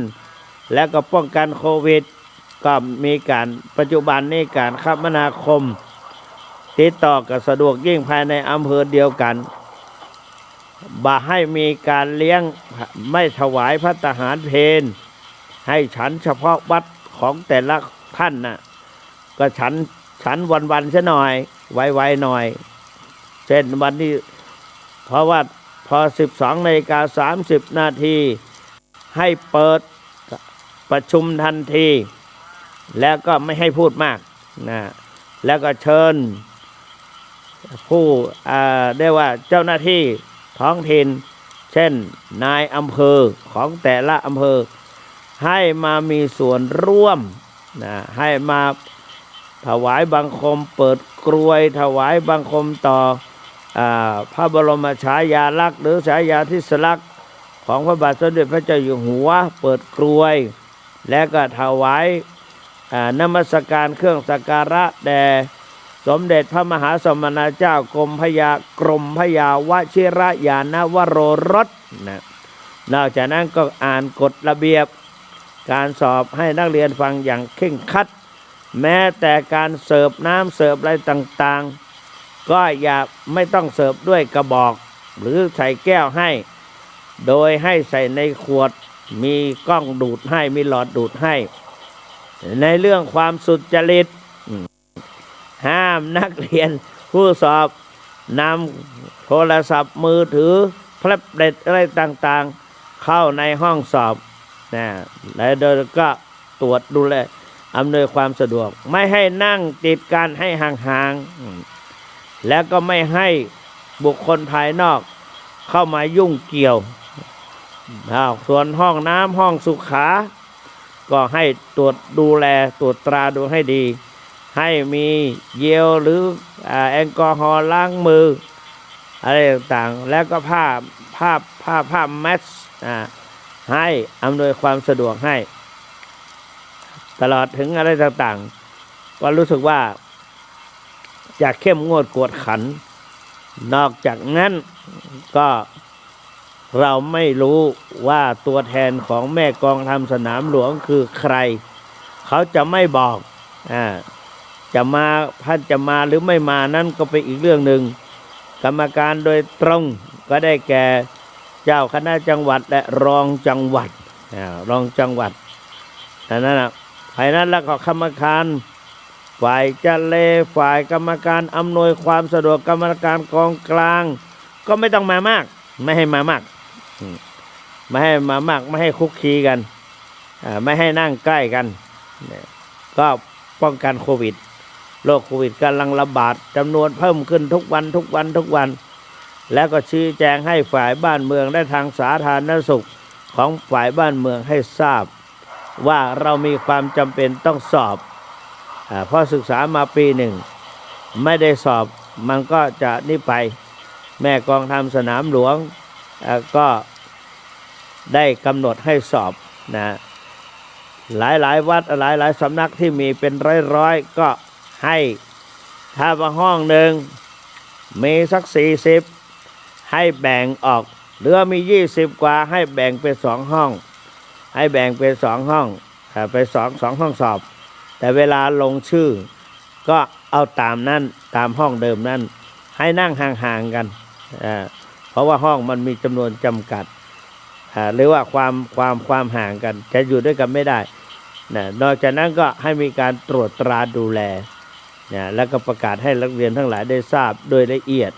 [SPEAKER 1] แล้วก็ป้องกันโควิดก็มีการปัจจุบันนี้การคมนาคมติดต่อกับสะดวกยิ่งภายในอำเภอเดียวกันบ่ให้มีการเลี้ยงไม่ถวายภัตตาหารเพลให้ฉันเฉพาะวัดของแต่ละท่านก็ฉันวันๆซะหน่อยไวๆหน่อยเช่นวันนี้เพราะว่าพอ 12:30 นาทีให้เปิดประชุมทันทีแล้วก็ไม่ให้พูดมากแล้วก็เชิญผู้ได้ว่าเจ้าหน้าที่ท้องถิ่นเช่นนายอำเภอของแต่ละอำเภอให้มามีส่วนร่วมให้มาถวายบังคมเปิดกรวยถวายบังคมต่อพระบรมฉายาลักษณ์หรือฉายาทิศลักษณ์ของพระบาทสมเด็จพระเจ้าอยู่หัวเปิดกรวยและก็ถวายนมัสการเครื่องสักการะแด่สมเด็จพระมหาสมณเจ้ากรมพระยาวชิรยานวโรรสนอกจากนั้นก็อ่านกฎระเบียบการสอบให้นักเรียนฟังอย่างเคร่งครัดแม้แต่การเสิร์ฟน้ำเสิร์ฟอะไรต่างๆก็ไม่ต้องเสิร์ฟด้วยกระบอกหรือใส่แก้วให้โดยให้ใส่ในขวดมีกล้องดูดให้มีหลอดดูดให้ในเรื่องความสุจริตห้ามนักเรียนผู้สอบนำโทรศัพท์มือถือแท็บเล็ตอะไรต่างๆเข้าในห้องสอบและโดยก็ตรวจดูแลอำนวยความสะดวกไม่ให้นั่งติดกันให้ห่างๆแล้วก็ไม่ให้บุคคลภายนอกเข้ามายุ่งเกี่ยวส่วนห้องน้ำห้องสุขาก็ให้ตรวจดูแลตรวจตราดูให้ดีให้มีเจลหรือแอลกอฮอล์ล้างมืออะไรต่างๆแล้วก็ผ้าแมสให้อำนวยความสะดวกให้ตลอดถึงอะไรต่างๆก็รู้สึกว่าจะเข้มงวดกวดขันนอกจากนั้นก็เราไม่รู้ว่าตัวแทนของแม่กองทัพสนามหลวงคือใครเขาจะไม่บอกจะมาท่านจะมาหรือไม่มานั่นก็เป็นอีกเรื่องหนึ่งกรรมการโดยตรงก็ได้แก่เจ้าคณะจังหวัดและรองจังหวัดนั้นภายนั้นแล้วก็กรรมการฝ่ายจัดเลฝ่ายกรรมการอำนวยความสะดวกกรรมการกองกลางก็ไม่ต้องมามากไม่ให้มามากไม่ให้คุกคีกันไม่ให้นั่งใกล้กันก็ป้องกันโควิดโรคโควิดกำลังระบาดจำนวนเพิ่มขึ้นทุกวันแล้วก็ชี้แจงให้ฝ่ายบ้านเมืองและทางสาธารณสุขของฝ่ายบ้านเมืองให้ทราบว่าเรามีความจำเป็นต้องสอบเพราะศึกษามาปีหนึ่งไม่ได้สอบมันก็จะนี่ไปแม่กองทัพสนามหลวงก็ ได้กำหนดให้สอบนะหลายวัดหลายสำนักที่มีเป็นร้อยก็ให้ถ้าว่าห้องหนึ่งมีสัก40ให้แบ่งออกหรือมี20กว่าให้แบ่งเป็น2ห้องให้แบ่งเป็น2ห้องไปสองห้องสอบแต่เวลาลงชื่อก็เอาตามนั้นตามห้องเดิมนั้นให้นั่งห่างๆกันเพราะว่าห้องมันมีจำนวนจำกัดหรือว่าความห่างกันจะอยู่ด้วยกันไม่ได้นะนอกจากนั้นก็ให้มีการตรวจตราดูแลนะแล้วก็ประกาศให้นักเรียนทั้งหลายได้ทราบโดยละเอียด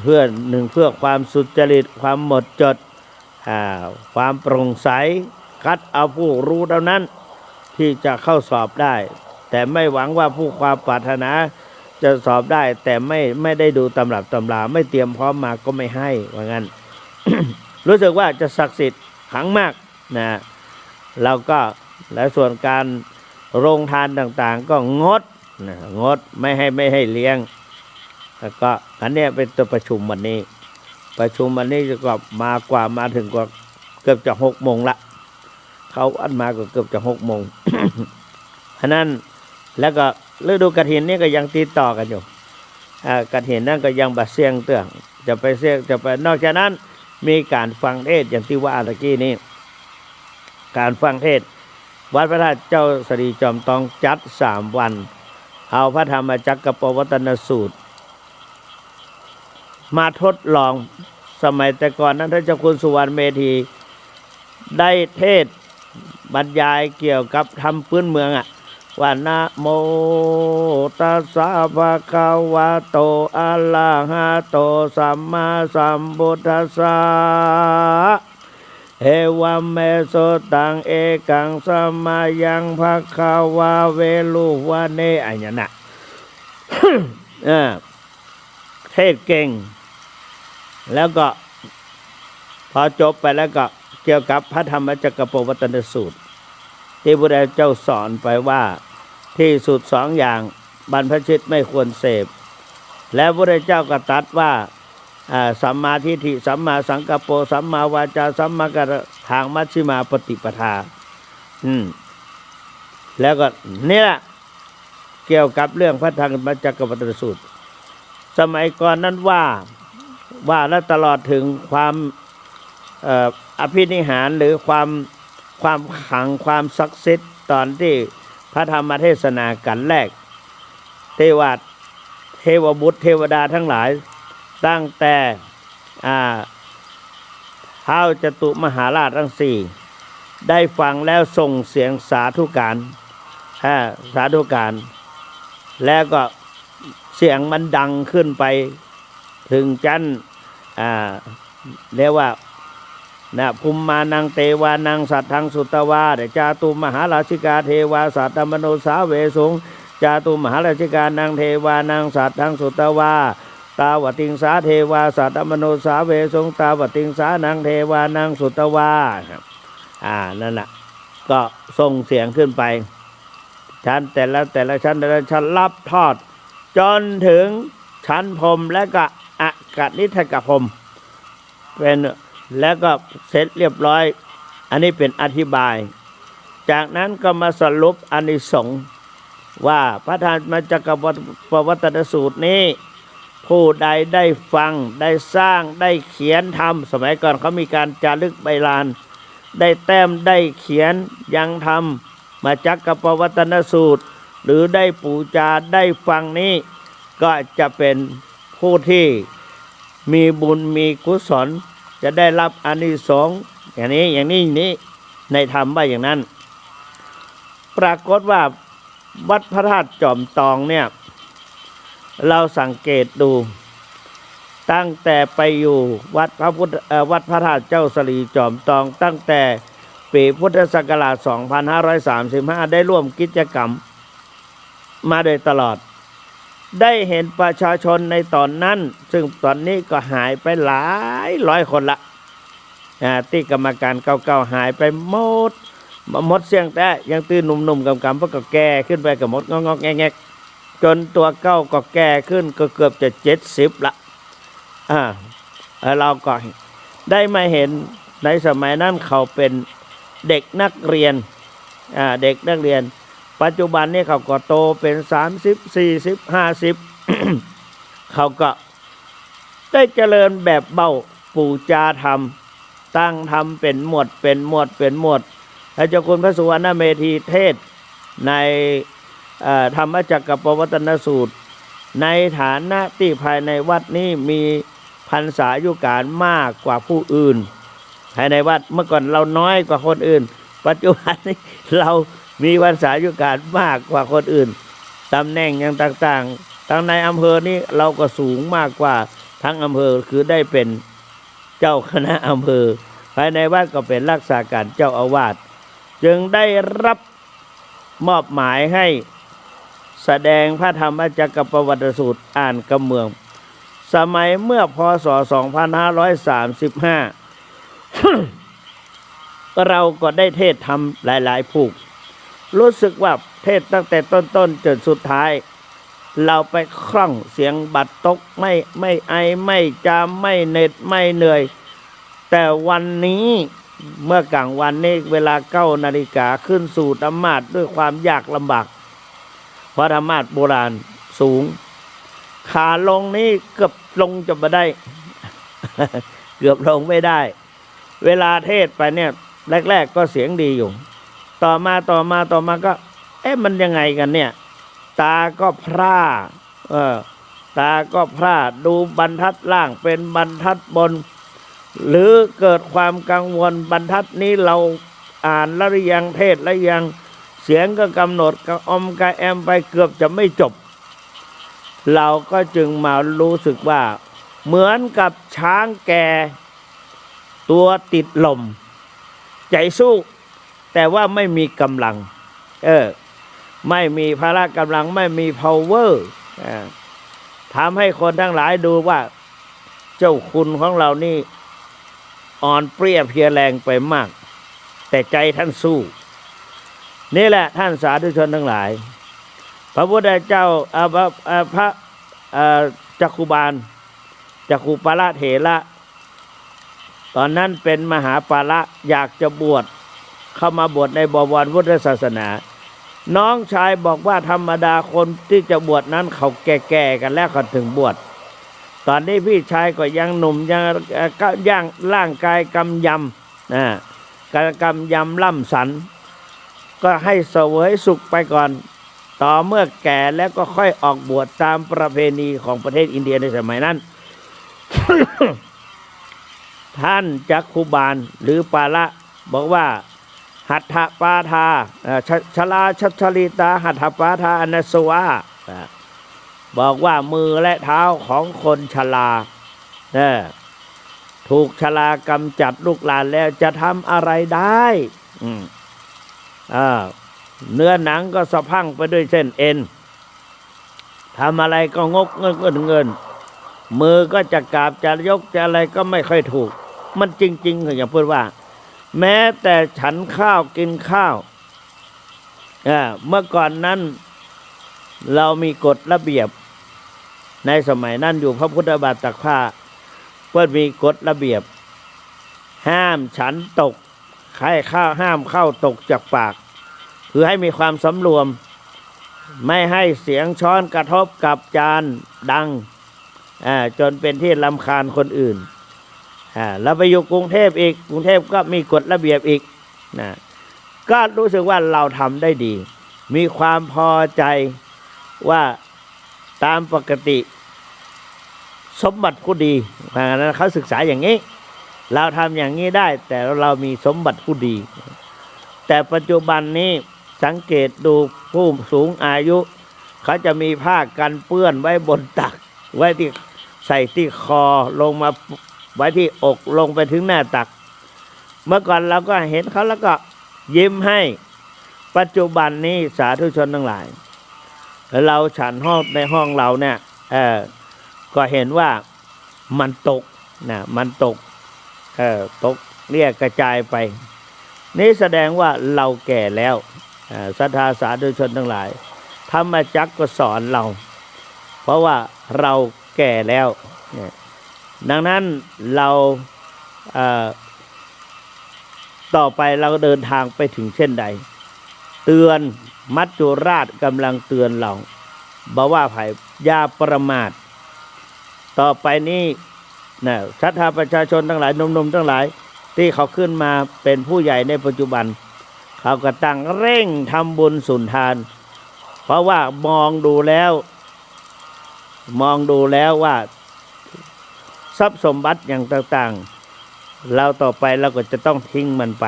[SPEAKER 1] เพื่อความสุจริตความหมดจดความโปร่งใสคัดเอาผู้รู้เท่านั้นที่จะเข้าสอบได้แต่ไม่หวังว่าผู้ความปรารถนาจะสอบได้แต่ไม่ได้ดูตำรับตำราไม่เตรียมพร้อมมาก็ไม่ให้ว่างั้น รู้สึกว่าจะศักดิ์สิทธิ์ขลังมากนะเราก็และส่วนการโรงทานต่างๆก็งดไม่ให้เลี้ยงแล้วก็อันนี้เป็นตัวประชุมวันนี้จะก็มาถึงกว่าเกือบจะ6 โมงละเขาอันมาก็เกือบจะ6 โมง ฉะนั้นแล้วก็ฤดูกฐินนี่ก็ยังติดต่อกันอยู่กฐินนั่นก็ยังบัดเสียงเตื้องจะไปนอกจากนั้นมีการฟังเทศน์อย่างที่ว่าตะกี้นี้การฟังเทศน์วัดพระธาตุเจ้าสรีจอมทองจัด3 วันเอาพระธรรมจักรปวัตนสูตรมาทดลองสมัยแต่ก่อนนั้นท่านเจ้าคุณสุวรรณเมธีได้เทศบรรยายเกี่ยวกับธรรมพื้นเมืองว่านะโมตัสสะภะคะวะโตอะระหะโตสัมมาสัมพุทธัสสะเอวัมเมโสตังเอกังสัมมายังภะคะวะเวลุวะเนอันนั้นน่ะ เทศเก่งแล้วก็พอจบไปแล้วก็เกี่ยวกับพระธรรมจักรปวัตนสูตรที่พระพุทธเจ้าสอนไปว่าที่สุด2 อย่างบรรพชิตไม่ควรเสพและพระพุทธเจ้าก็ตรัสว่าสัมมาทิฏฐิสัมมาสังกัปโปสัมมาวาจาสัมมากัมมันทางมัชฌิมาปฏิปทาแล้วก็นี่แหละเกี่ยวกับเรื่องพระธรรมจักรปวัตนสูตรสมัยก่อนนั้นว่าและตลอดถึงความอภินิหารหรือความขลังความศักดิ์สิทธิ์ตอนที่พระธรรมเทศนากันแรกเทวบุตรเทวดาทั้งหลายตั้งแต่ท้าวจตุมหาราชทั้ง4ได้ฟังแล้วส่งเสียงสาธุการแล้วก็เสียงมันดังขึ้นไปถึงชั้นเรียกว่าภูมิมานังเตวานังสัตถังสุตวาเดจาตุมหาราชิกาเทวาสัตตมโนสาเวสุงจาตุมหาราชิกานังเทวานังสัตถังสุตวาตาวติงสาเทวาสัตตมโนสาเวสุงตาวติงสานังเทวานังสุตวานั่นแหละก็ส่งเสียงขึ้นไปชั้นแต่ละชั้นรับทอดจนถึงชั้นพรหมและก็อกนิทกพรหมเป็นแล้วก็เสร็จเรียบร้อยอันนี้เป็นอธิบายจากนั้นก็มาสรุปอานิสงส์ว่าพระธรรมจักรปวัตนสูตรนี้ผู้ใดได้ฟังได้สร้างได้เขียนทำสมัยก่อนเขามีการจารึกใบลานได้แต้มได้เขียนยังทำมาจักรปวัตนสูตรหรือได้ปูจาได้ฟังนี้ก็จะเป็นผู้ที่มีบุญมีกุศลจะได้รับอานิสงส์อย่างนี้ในธรรมว่าอย่างนั้นปรากฏว่าวัดพระธาตุจอมทองเนี่ยเราสังเกตดูตั้งแต่ไปอยู่วัดพระธาตุเจ้าสรีจอมทองตั้งแต่ปีพุทธศักราช 2535 ได้ร่วมกิจกรรมมาโดยตลอดได้เห็นประชาชนในตอนนั้นซึ่งตอนนี้ก็หายไปหลายร้อยคนละที่กรรมการเก่าๆหายไปหมดเสียงแต่ยังตื่นหนุ่มๆกำๆเพราะก็แก่ขึ้นไปกับหมดงอกๆแงกๆจนตัวเก้าก็แก่ขึ้นก็เกือบจะ70ละเราก็ได้มาเห็น ในสมัยนั้นเขาเป็นเด็กนักเรียนเด็กนักเรียนปัจจุบันนี้เขาก็โตเป็น30 40 50 เขาก็ได้เจริญแบบเบ้าปู่จาธรรมตั้งธรรมเป็นหมวดเป็นหมวดเป็นหมวดพระเจ้าคุณพระสุวรรณเมธีเทศในธรรมจักรปวัตนสูตรในฐานะที่ภายในวัดนี้มีพรรษายุการมากกว่าผู้อื่นภายในวัดเมื่อก่อนเราน้อยกว่าคนอื่นปัจจุบันนี้เรามีพรรษายุการมากกว่าคนอื่นตำแหน่งอย่างต่างๆทางในอำเภอนี้เราก็สูงมากกว่าทั้งอำเภอคือได้เป็นเจ้าคณะอำเภอภายในวัดก็เป็นรักษาการเจ้าอาวาสจึงได้รับมอบหมายให้แสดงพระธรรมจักรปวัตนสูตรอ่านกำเมืองสมัยเมื่อพศ 2535 เราก็ได้เทศทำหลายๆผู้รู้สึกว่าเทศตั้งแต่ต้นๆจนสุดท้ายเราไปคล่องเสียงบัดตกไม่ไอไม่จามไม่เหน็ดไม่เหนื่อยแต่วันนี้เมื่อกลางวันนี้เวลา9 นาฬิกาขึ้นสู่ธรรมาสน์ด้วยความยากลำบากเพราะธรรมาสน์โบราณสูงขาลงนี้เกือบลงจะไม่ได้ เกือบลงไม่ได้เวลาเทศไปเนี่ยแรกๆก็เสียงดีอยู่ต่อมาก็มันยังไงกันเนี่ยตาก็พร่าตาก็พร่าดูบรรทัดล่างเป็นบรรทัดบนหรือเกิดความกังวลบรรทัดนี้เราอ่านแล้วหรือยังเทศแล้วยังเสียงก็กำหนดกระอมกระแอมไปเกือบจะไม่จบเราก็จึงมารู้สึกว่าเหมือนกับช้างแก่ตัวติดลมใจสู้แต่ว่าไม่มีกำลังไม่มีพละกำลังไม่มี power ทำให้คนทั้งหลายดูว่าเจ้าคุณของเรานี่อ่อนเปรี้ยเพลียแรงไปมากแต่ใจท่านสู้นี่แหละท่านสาธุชนทั้งหลายพระพุทธเจ้าพระจักขุบาลจักขุปาละเถระตอนนั้นเป็นมหาปาละอยากจะบวชเข้ามาบวชในบวรพุทธศาสนาน้องชายบอกว่าธรรมดาคนที่จะบวชนั้นเขาแก่ๆกันแล้วเขาถึงบวชตอนนี้พี่ชายก็ยังหนุ่มยังร่างกายกำยำกำยำล่ำสันก็ให้เสวยสุขไปก่อนต่อเมื่อแก่แล้วก็ค่อยออกบวชตามประเพณีของประเทศอินเดียในสมัยนั้น ท่านจักขุบาลหรือปาละบอกว่าหัตถปาทาชลาชัชลิตาหัตถปาทาอนัสวะบอกว่ามือและเท้าของคนชราถูกชรากำจัดลูกหลานแล้วจะทำอะไรได้เนื้อหนังก็สะพังไปด้วยเส้นเอ็นทำอะไรก็งกเงินมือก็จะกราบจะยกจะอะไรก็ไม่ค่อยถูกมันจริงๆอย่างพูดว่าแม้แต่ฉันข้าวกินข้าวเมื่อก่อนนั้นเรามีกฎระเบียบในสมัยนั้นอยู่พระพุทธบาทตักผ้าเพื่อมีกฎระเบียบห้ามฉันตกให้ข้าวห้ามเข้าตกจากปากคือให้มีความสำรวมไม่ให้เสียงช้อนกระทบกับจานดังจนเป็นที่รำคาญคนอื่นแล้วไปอยู่กรุงเทพอีกกรุงเทพก็มีกฎระเบียบอีกก็รู้สึกว่าเราทำได้ดีมีความพอใจว่าตามปกติสมบัติผู้ดีเพราะฉะนั้นเขาศึกษาอย่างนี้เราทำอย่างนี้ได้แต่เรามีสมบัติผู้ดีแต่ปัจจุบันนี้สังเกตดูผู้สูงอายุเขาจะมีผ้ากันเปื้อนไว้บนตักไว้ที่ใส่ที่คอลงมาไว้ที่อกลงไปถึงหน้าตักเมื่อก่อนเราก็เห็นเขาแล้วก็ยิ้มให้ปัจจุบันนี้สาธุชนทั้งหลายเราฉันห้องในห้องเราเนี่ยก็เห็นว่ามันตกมันตกเรียกกระจายไปนี่แสดงว่าเราแก่แล้วศรัทธาสาธุชนทั้งหลายธรรมจักรก็สอนเราเพราะว่าเราแก่แล้วดังนั้นเรา ต่อไปเราเดินทางไปถึงเช่นใดเตือนมัจจุราชกำลังเตือนเราบอกว่าไผ่อย่าประมาทต่อไปนี้นะศรัทธาประชาชนทั้งหลายหนุ่มๆทั้งหลายที่เขาขึ้นมาเป็นผู้ใหญ่ในปัจจุบันเขาก็ตั้งเร่งทำบุญสุนทานเพราะว่ามองดูแล้วว่าทรัพย์สมบัติอย่างต่างๆเราต่อไปเราก็จะต้องทิ้งมันไป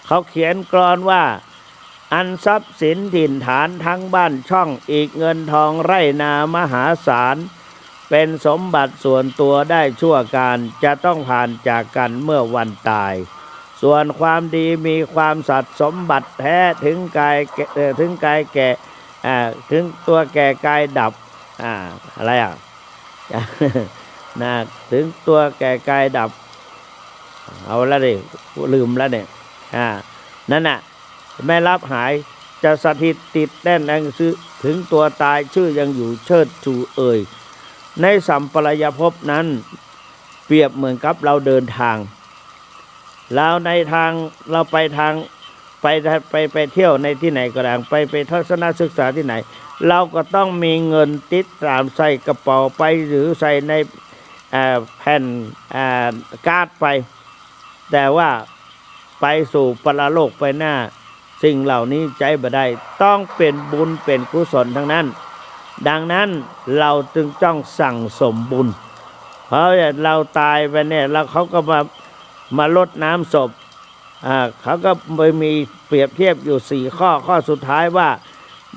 [SPEAKER 1] เขาเขียนกลอนว่าอันทรัพย์สินถิ่นฐานทั้งบ้านช่องอีกเงินทองไร่นามหาศาลเป็นสมบัติส่วนตัวได้ชั่วการจะต้องผ่านจากกันเมื่อวันตายส่วนความดีมีความสัตย์สมบัติแท้ถึงกายแก่ถึงตัวแก่กายดับอะไรนะถึงตัวแก่กายดับเอาละดิลืมแล้วเนี่ยนั่นน่ะไม่รับหายจะสถิตติดแน่นแองซื้อถึงตัวตายชื่อยังอยู่เชิดชูเอ่ยในสัมปรายภพนั้นเปรียบเหมือนกับเราเดินทางแล้วในทางเราไปทางไปเที่ยวในที่ไหนก็ได้ไปทัศนศึกษาที่ไหนเราก็ต้องมีเงินติดตามใส่กระเป๋าไปหรือใส่ในแผ่นการ์ดไปแต่ว่าไปสู่ปรโลกไปหน้าสิ่งเหล่านี้ใจบ่ได้ต้องเป็นบุญเป็นกุศลทั้งนั้นดังนั้นเราจึงต้องสั่งสมบุญเพราะเราตายไปเนี่ยแล้วเขาก็มาลดน้ำศพเขาก็มีเปรียบเทียบอยู่4ข้อสุดท้ายว่า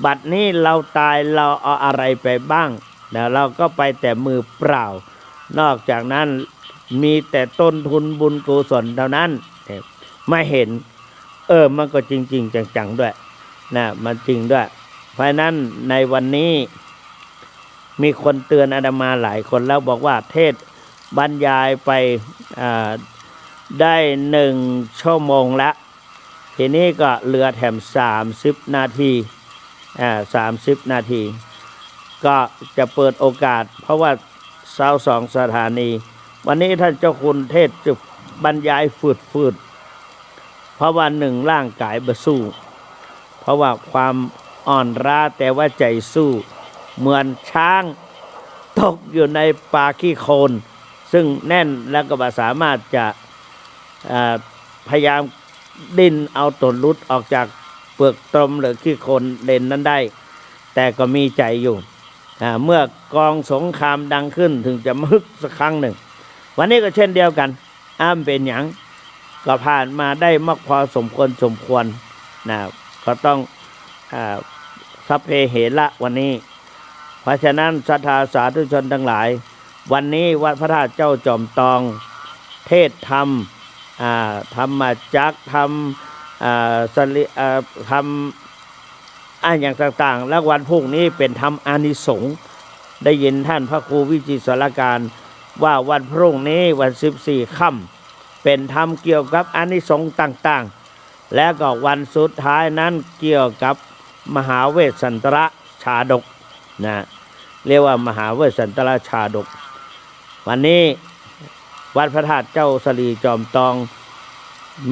[SPEAKER 1] บัดนี้เราตายเราเอาอะไรไปบ้างแล้วเราก็ไปแต่มือเปล่านอกจากนั้นมีแต่ต้นทุนบุญกุศลเท่านั้นไม่เห็นมันก็จริงๆจังๆด้วยนะมันจริงด้วยเพราะนั้นในวันนี้มีคนเตือนอาตมาหลายคนแล้วบอกว่าเทศบรรยายไปได้1 ชั่วโมงละทีนี้ก็เหลือแถม30 นาที30 นาทีก็จะเปิดโอกาสเพราะว่า22 สถานีวันนี้ท่านเจ้าคุณเทศจะบรรยายฝืดเพราะว่า1ร่างกายบ่สู้เพราะว่าความอ่อนล้าแต่ว่าใจสู้เหมือนช้างตกอยู่ในป่าขี้โคลนซึ่งแน่นแล้วก็บ่สามารถจะพยายามดิ้นเอาตนรุดออกจากเปลือกตมหรือขี้โคลนเลนนั้นได้แต่ก็มีใจอยู่เมื่อกองสงครามดังขึ้นถึงจะมึกสักครั้งหนึ่งวันนี้ก็เช่นเดียวกันเป็นหยังก็ผ่านมาได้มากพอสมควรนะก็ต้องสัพเพเหระวันนี้เพราะฉะนั้นศรัทธาสาธุชนทั้งหลายวันนี้วัดพระธาตุเจ้าจอมทองเทศธรรมธรรมจักรธรรมธรรมอย่างต่างๆแล้ววันพรุ่งนี้เป็นธรรมอานิสงส์ได้ยินท่านพระครูวิจิตรสารการว่าวันพรุ่งนี้วัน14 ค่ำเป็นธรรมเกี่ยวกับอานิสงส์ต่างๆและก็วันสุดท้ายนั้นเกี่ยวกับมหาเวสสันตรชาดกนะเรียกว่ามหาเวสสันตรชาดกวันนี้วัดพระธาตุเจ้าสลีจอมทอง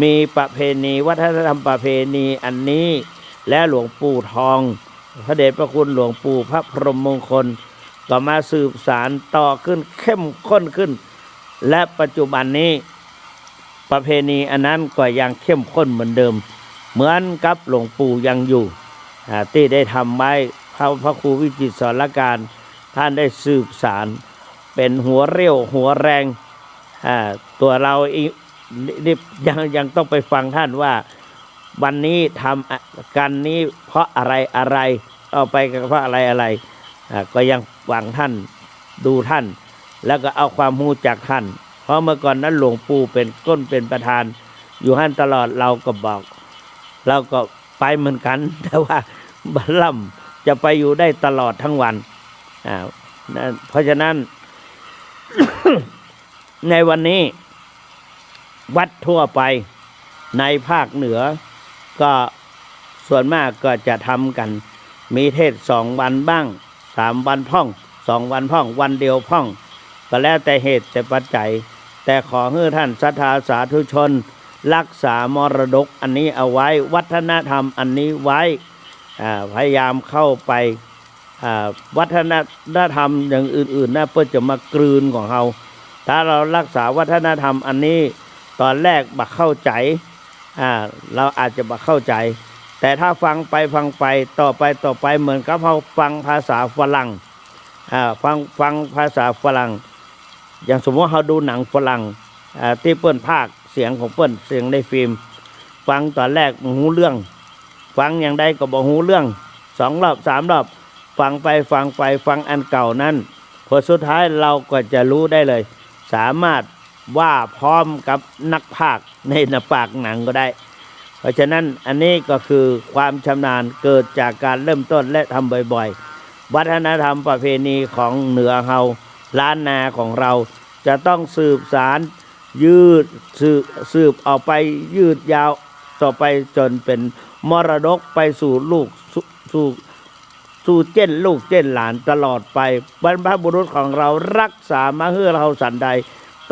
[SPEAKER 1] มีประเพณีวัฒนธรรมประเพณีอันนี้และหลวงปู่ทองพระเดชพระคุณหลวงปู่พระพรหมมงคลก็มาสืบสานต่อขึ้นเข้มข้นขึ้นและปัจจุบันนี้ประเพณีอันนั้นก็ยังเข้มข้นเหมือนเดิมเหมือนกับหลวงปู่ยังอยู่ที่ได้ทำไว้พระครูวิจิตรสารการท่านได้สืบสารเป็นหัวเรี่ยวหัวแรงตัวเรายังต้องไปฟังท่านว่าวันนี้ทำกันนี้เพราะอะไรเอาไปเพราะอะไรก็ยังฟังท่านดูท่านแล้วก็เอาความรู้จากท่านเพราะเมื่อก่อนนั้นหลวงปู่เป็นก้นเป็นประธานอยู่ท่านตลอดเราก็บอกเราก็ไปเหมือนกันแต่ว่าบัลลัมจะไปอยู่ได้ตลอดทั้งวันเพราะฉะนั้น ในวันนี้วัดทั่วไปในภาคเหนือก็ส่วนมากก็จะทำกันมีเทศ2 วันบ้าง3 วันพ่อง2 วันพ่องวันเดียวพ่องก็แล้วแต่เหตุแต่ปัจจัยแต่ขอให้ท่านศรัทธาสาธุชน รักษามรดกอันนี้เอาไว้วัฒนธรรมอันนี้ไว้พยายามเข้าไปวัฒนธรรมอย่างอื่นๆนะเพื่อจะมากลืนของเราถ้าเรารักษาวัฒนธรรมอันนี้ตอนแรกบักเข้าใจเราอาจจะบักเข้าใจแต่ถ้าฟังไปต่อไปเหมือนกับเราฟังภาษาฝรั่งฟังภาษาฝรั่งอย่างสมมติเราดูหนังฝรั่งที่เปิ้นพากย์เสียงของเปิ้นเสียงในฟิล์มฟังตอนแรกบ่ฮู้เรื่องฟังอย่างใดก็บ่ฮู้เรื่อง2 รอบ 3 รอบฟังฟังอันเก่านั้นพอสุดท้ายเราก็จะรู้ได้เลยสามารถว่าพร้อมกับนักพากย์ในหน้าปากหนังก็ได้เพราะฉะนั้นอันนี้ก็คือความชำนาญเกิดจากการเริ่มต้นและทำบ่อยๆวัฒนธรรมประเพณีของเหนือเฮาล้านนาของเราจะต้องสืบสารสืบออกไปยืดยาวต่อไปจนเป็นมรดกไปสู่ลูกสู่เจ้นลูกเจ้นหลานตลอดไปบรรพบุรุษของเรารักษามาให้เราสันใด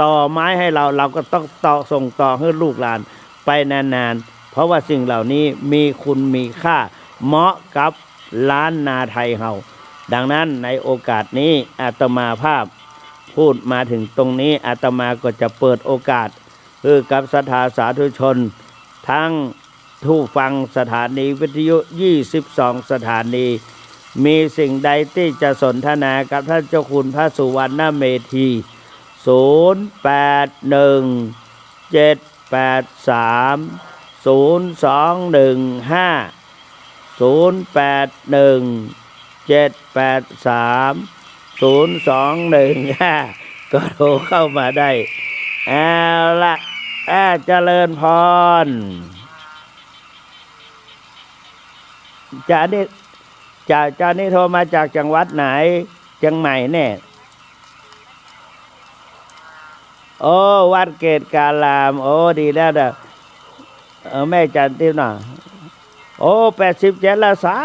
[SPEAKER 1] ต่อไม้ให้เราก็ต้องส่งต่อให้ลูกหลานไปนานๆเพราะว่าสิ่งเหล่านี้มีคุณมีค่าเหมาะกับล้านนาไทยเฮาดังนั้นในโอกาสนี้อาตมาภาพพูดมาถึงตรงนี้อาตมาก็จะเปิดโอกาสกับศรัทธาสาธุชนทั้งผู้ฟังสถานีวิทยุ22 สถานีมีสิ่งใดที่จะสนทนากับท่านเจ้าคุณพระสุวรรณเมธี0817830215ก็โทรเข้ามาได้เอาละเจริญพรเจ้านี่โทรมาจากจังหวัดไหนเชียงใหม่แน่โอ้วัดเกตการามโอ้ดีแล้วนะแม่จันทิพย์น่ะโอ้87แล้วสา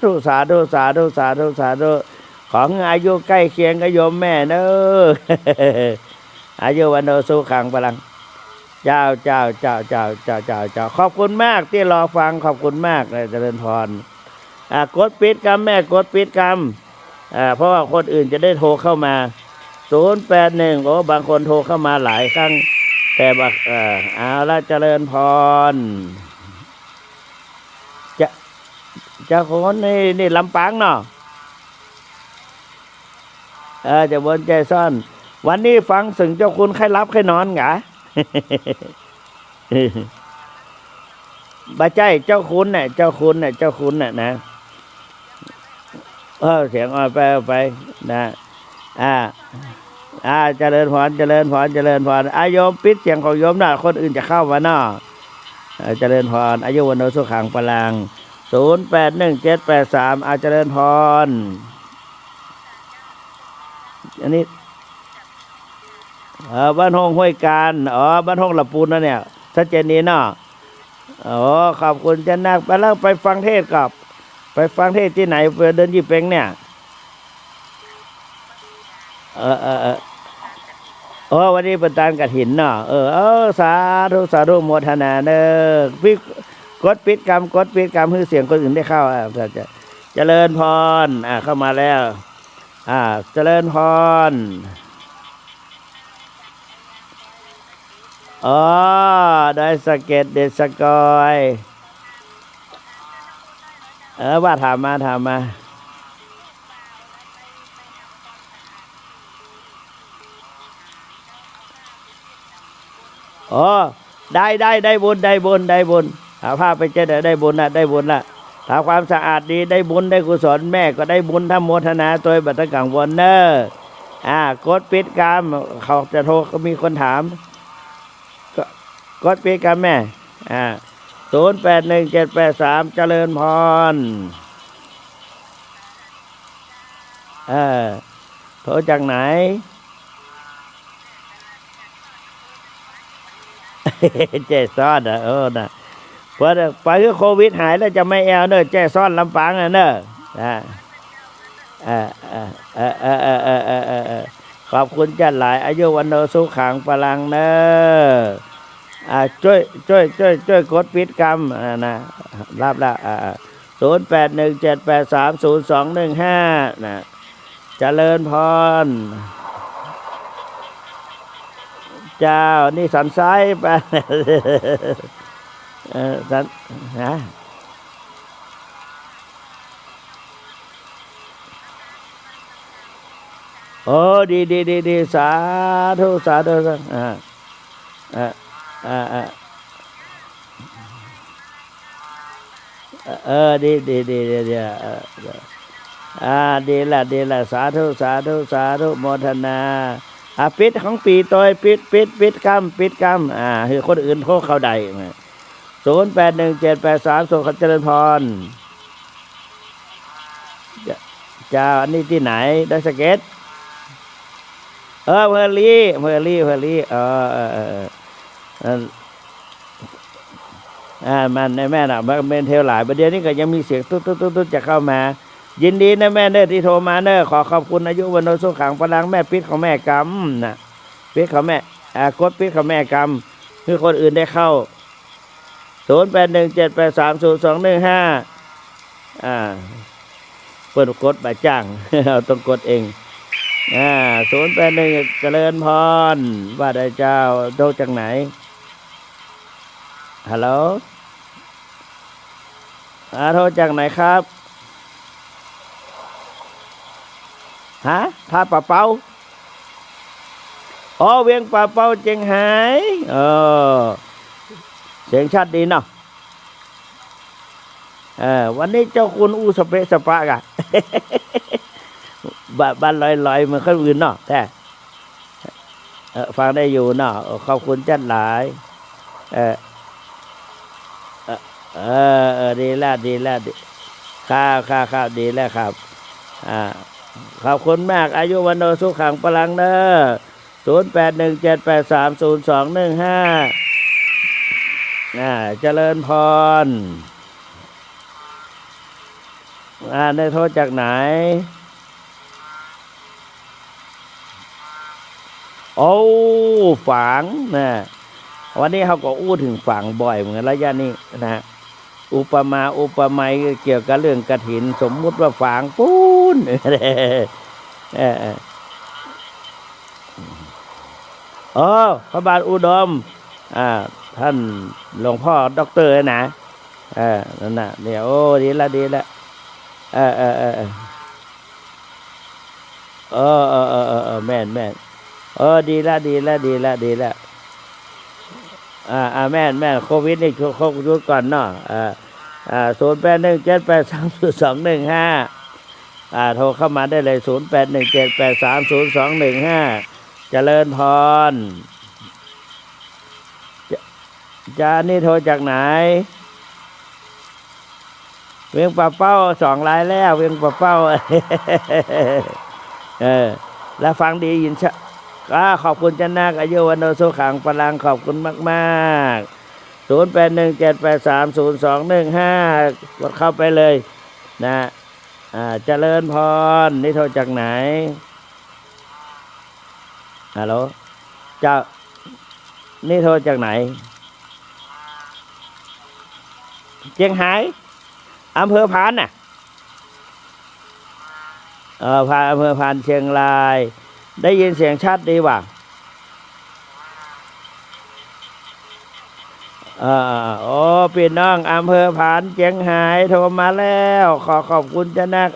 [SPEAKER 1] ธุของอายุใกล้เคียงกับโยมแม่เนอะอายุวันโนสุขังพลังเจ้าขอบคุณมากที่รอฟังขอบคุณมากเลยเจริญพรกดปิดกรรมแม่กดปิดกรรมเพราะว่าคนอื่นจะได้โทรเข้ามา081โอ้บางคนโทรเข้ามาหลายครั้งแต่บักเอาละเจริญพรจะคนนี่ลำปางเนาะจะบนใจซ่อนวันนี้ฟังสึงเจ้าคุณใครรับใครนอนกะ บ่ใจเจ้าคุณน่ะนะเสียงอ่อนไปนะเจริญพรโยมปิดเสียงของโยมน่ะคนอื่นจะเข้ามาเนาะเจริญพรอายุวันโนสุขังพลัง081783เจริญพรอันนี้บ้านห้องห้วยการบ้านห้องละปูนนะเนี่ยชัดเจนนี้เนาะขอบคุณจันนักไปแล้วไปฟังเทศกับไปฟังเทศที่ไหนไปเดินยี่เป็งเนี่ยวันนี้ประธานกฐินเนาะสาธุโมทนาเด้อพี่กดปิดกรรมให้เสียงคนอื่นได้เข้าจะเจริญพรเข้ามาแล้วเจริญพรได้สเก็ตเด็ดสกอยว่าถามมาได้บุญภาพไปเจอได้บุญละถ้าความสะอาดดีได้บุญได้กุศลแม่ก็ได้บุญทั้งโมทนาตัวบัตรกังวลเนอกดปิดกรรมเขาจะโทรก็มีคนถามกดปิดกรรมแม่081783เจริญพรโทรจากไหน แจ้ซ้อนนะพอไปคือโควิดหายแล้วจะไม่แอลเนอะแจ้ซ้อนลำปางเนอะขอบคุณจัดหลายอายุวันโนสุขังพลังเนอะ ช่วยกดปิดกรรมนะรับละ0817830215นะเจริญพรเจ้านี่สันซ้ายไปสันฮะโอ้ดีสาธุอ่าอ่าอ่าดีดีละสาธุโมทนาปิดของปีตอยปิดกรรมคือคนอื่นเขาใด081783ส่งเจริญพรเจ้าอันนี้ที่ไหนได้สเก็ตเมอรี่มันในแม่น่ะมันเป็นเทวหลายประเดี๋ยวนี้ก็ยังมีเสียงตุ๊ดจะเข้ามายินดีนะแม่เนอที่โทรมาเนอขอขอบคุณอายุวันโนสุขังพลังแม่ปิดของแม่กำนะปิดของแม่กดปิดของแม่กำคือคนอื่นได้เข้า0817830215เปิดกดบาจ้างเราต้องกดเอง081เจริญพรว่าได้เจ้าโทรจากไหนฮัลโหลโทรจากไหนครับท่าป่าเป้าเวียงป่าเป้าเจียงไฮ้เสียงชัดดีเนาะวันนี้เจ้าคุณอู้สเปสปะกะ บ้านลอยเหมือนคนอื่นเนาะแต่ฟังได้อยู่เนาะขอบคุณจัดหลายดีแล้วข้าวดีแล้วครับขอบคุณมากอายุวันโนสุขังพลังเนอ0817830215เจริญพรได้โทรจากไหนฝังนะวันนี้เขาก็อู้ถึงฝังบ่อยเหมือนระยะนี้นะอุปไมยเกี่ยวกับเรื่องกฐินสมมุติว่าฝังปูนพระบาทอุดมท่านหลวงพ่อด็อกเตอร์นะนั่นน่ะเนี่ยดีละแม่นดีละแม่นโควิดนี่เขายุดก่อนเนาะ0817830215โทรเข้ามาได้เลย0817830215เจริญพรจานี่โทรจากไหนเวียงป่าเป้า2 รายแล้วเวียงป่าเป้าแล้วฟังดียินชะขอบคุณจันนาคอายุวันโนสุขังพลังขอบคุณมาก0817830215กดเข้าไปเลยนะเจริญพรนี่โทรจากไหนฮัลโหลเจ้านี่โทรจากไหนเชียงหายอำเภอพานน่ะอำเภอพานเชียงรายได้ยินเสียงชัดดีว่ะพี่น้องอำเภอพานเชียงหายโทรมาแล้วขอบคุณจ้านัก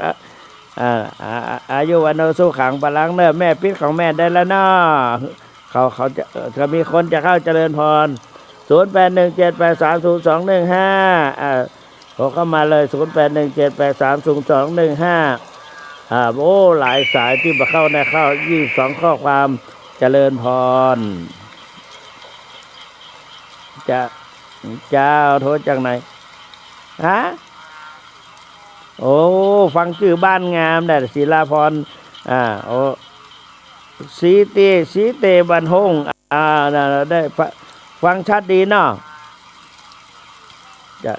[SPEAKER 1] อายุวันโนสุขังพลังเนอแม่ปิดของแม่ได้แล้วเนาะเขาจะมีคนจะเข้าเจริญพร0817830215โทรเข้ามาเลย0817830215หลายสายที่มาเข้า22ข้อความเจริญพรเจ้าโทรจากไหนฟังชื่อบ้านงามได้ศิลาพรสีเตบันหงได้ฟังชัดดีเนาะจะ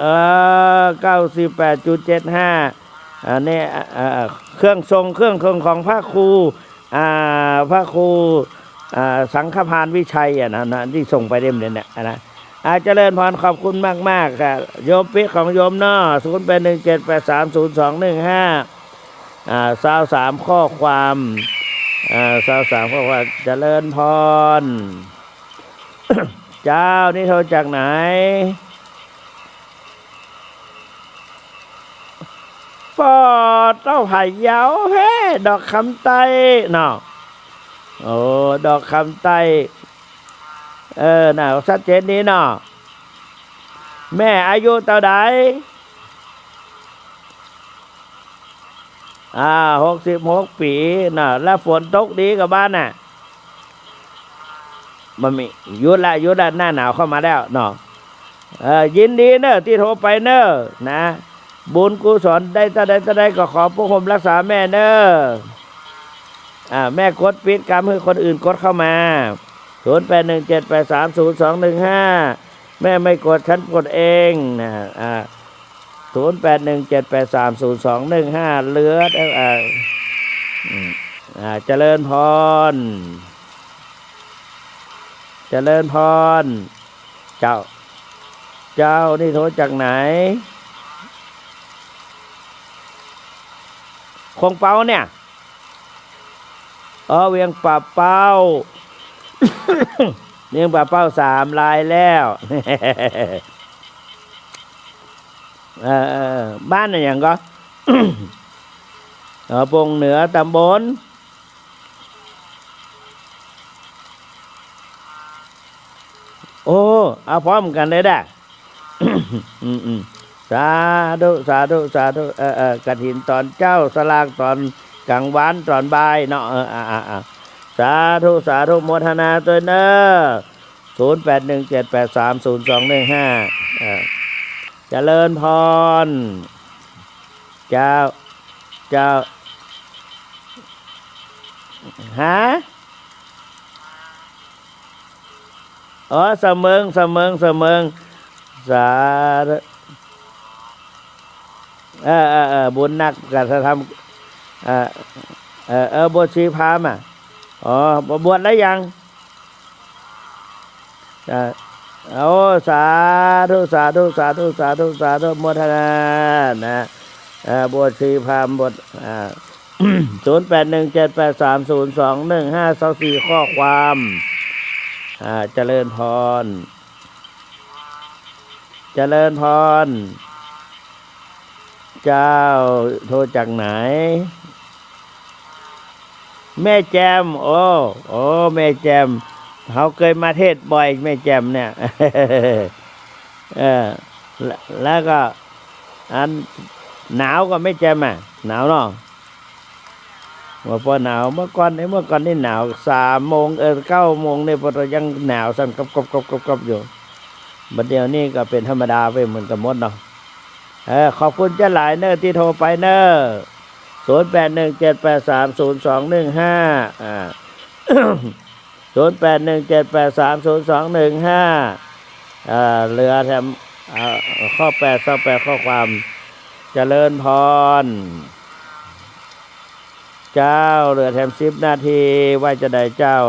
[SPEAKER 1] 98.75นี่เครื่องทรงของพระครู สังฆพานวิชัยนะที่ส่งไปเล่มเนี่ยนะเจริญพรขอบคุณมากๆค่ะโยมปิของโยมเนาะ0817830215 23 ข้อความ23 ข้อความเจริญพร เจ้านี่โทรจากไหนปอดเต้าไผ่ยาวเฮ้ดอกคำไต้เนาะโอ้ดอกคำไต้น่ะชัดเจนนี้เนาะแม่อายุเท่าใด66 ปีน่ะแล้วฝนตกดีกับบ้านน่ะมันมียุดละหน้าหนาวเข้ามาแล้วเนาะยินดีเนอะที่โทรไปเนอะนะบุญกุศลได้ตาได้ก็ขอพระผมรักษาแม่เนอะแม่กดปิดกรรมให้คนอื่นกดเข้ามา0817830215แม่ไม่กดฉันกดเองนะ0817830215เหลือเจริญพรเจริญพรเจ้านี่โทรจากไหนคงเปาเนี่ยเวียงป่าเป้า เวียงป่าเป้า3 ลายแล้วบ้านอะไรอย่างก็ ปงเหนือตำบลโอ้เอาพร้อมกันเลยได้ สาธุกฐินตอนเจ้าสลากตอนกลางวันตอนบ่ายเนาะสาธุโมทนาตัวเนอ0817830215เจริญพรเจ้าฮะเสมิงสาธุบุญนักกระทำบวชชีพรามบวชแล้วยังสาธุโมทนานะบวชชีพรามบวช081783021524ข้อความเจริญพรเจ้าโทรจากไหนแม่แจมโอ้แม่แจมเขาเคยมาเทศบ่อยแม่แจมเนี่ย แล้วก็อันหนาวก็ไม่แจมหนาวเนาะว่าพอหนาวเมื่อก่อนนี่หนาว3 โมง9 โมงเนี่ยพอยังหนาวสั่นกับอยู่บัดเดี๋ยวนี้ก็เป็นธรรมดาไปเหมือนกับมดเนาะขอบคุณเจ้าหลายเนอที่โทรไปเนอ0817830215 เหลือแถมข้อ8ข้อความเจริญพรเจ้าเหลือแถม10 นาทีว่าจะได้เจ้า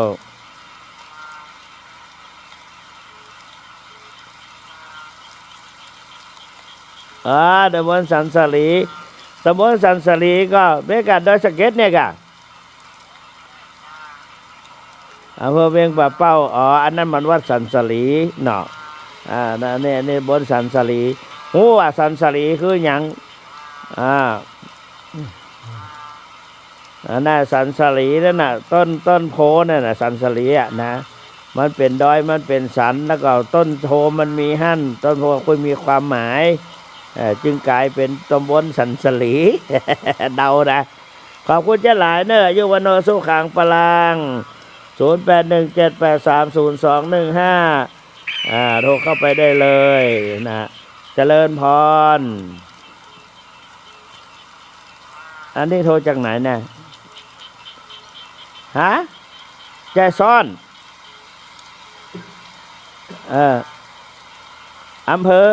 [SPEAKER 1] ตำบลสันสลีก็เมกาดอยสะเก็ดเนี่ยกะอำเภอเวียงป่าเป้าอันนั้นมันวัดสันสลีเนาะนี่บนสันสลีว่าสันสลีคือหยังน่ะสันสลีนั่นน่ะต้นโพนั่นน่ะสันสลีนะมันเป็นดอยมันเป็นสันแล้วก็ต้นโพมันมีหั่นต้นโพมันมีความหมายจึงกลายเป็นตำบลสันสลี เดานะขอบคุณเจ้าหลายเนอะยุวโนสุขังปลัง0817830215โทรเข้าไปได้เลยนะเจริญพรอันนี้โทรจากไหนเนี่ยใจซ่อนอำเภอ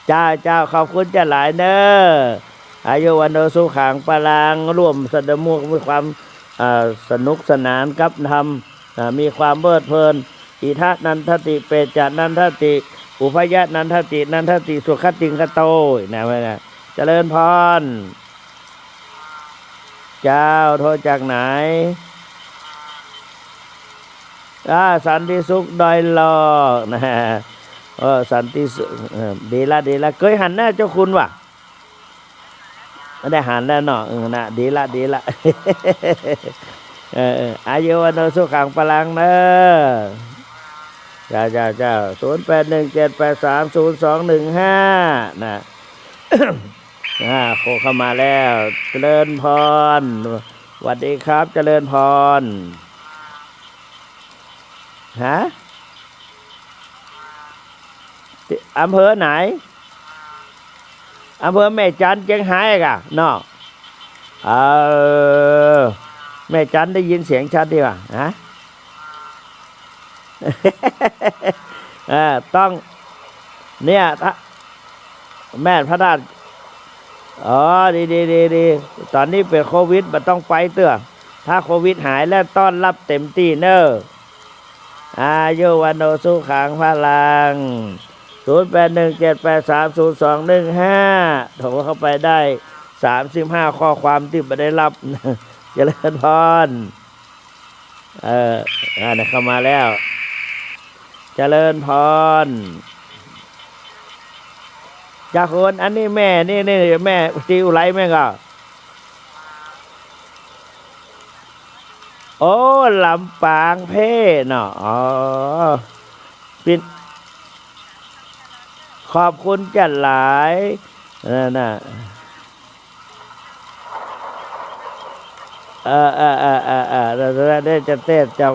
[SPEAKER 1] เจ้าขอบคุณเจ้าหลายเนอ อายุวันโนสุขังพลังร่วมสดมุกมีความสนุกสนานกับธรรมมีความเบิดเพลินอิทันันทติเปจานันทติอุพยนันทตินันทติสุขติงคโตนะไว้นะเจริญพรเจ้าโทรจากไหนสันติสุขดอยลอนะสันติสุขดีละดีละเคยหันหน้าเจ้าคุณวะได้หันแล้วเนาะนะดีละดีละ อายุวันโนสุขังพลังเนอะเจ้า0817830215นะ โคเข้ามาแล้วเจริญพรสวัสดีครับเจริญพรฮะอำเภอไหนอำเภอแม่จันเชียงไฮ้กะเนาะแม่จันได้ยินเสียงชัดดีป่ะฮะ ต้องเนี่ยแม่พระธาตุดีตอนนี้เป็นโควิดมันต้องไปเตื้อถ้าโควิดหายแล้วต้อนรับเต็มที่เนอะอายุวันโนสุขังพลัง0817830215โทรเข้าไปได้35ข้อความที่ไม่ได้รับ เจริญพรเข้ามาแล้วเจริญพรจากคนอันนี้แม่นี่แม่ซีอุไรแม่ก็โอ้ลำปางเพ่เนาะปิดขอบคุณจัดหลายน่ะได้จะเต้นเจ้า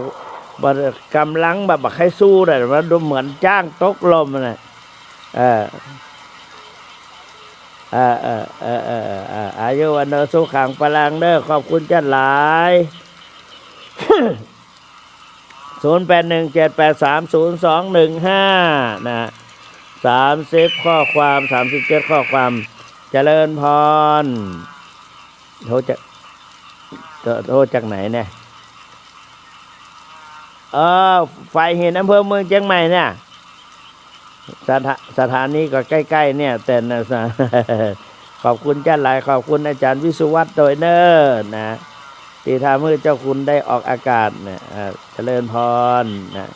[SPEAKER 1] กำลังแบบให้สู้เลยมันดูเหมือนจ้างตกลมนะอายุวันโนสุขังพลังเด้อขอบคุณจัดหลาย0817830215นะ30ข้อความ37ข้อความเจริญพรโทรจากไหนเนี่ยฝ่ายเห็นอำเภอเมืองเชียงใหม่เนี่ยสถานีก็ใกล้ๆเนี่ยแต่นะขอบคุณจ้าหลายขอบคุณอาจารย์วิสุวัตรโดยเนอร์นะที่ทำให้เจ้าคุณได้ออกอากาศเนี่ยเจริญพรนะ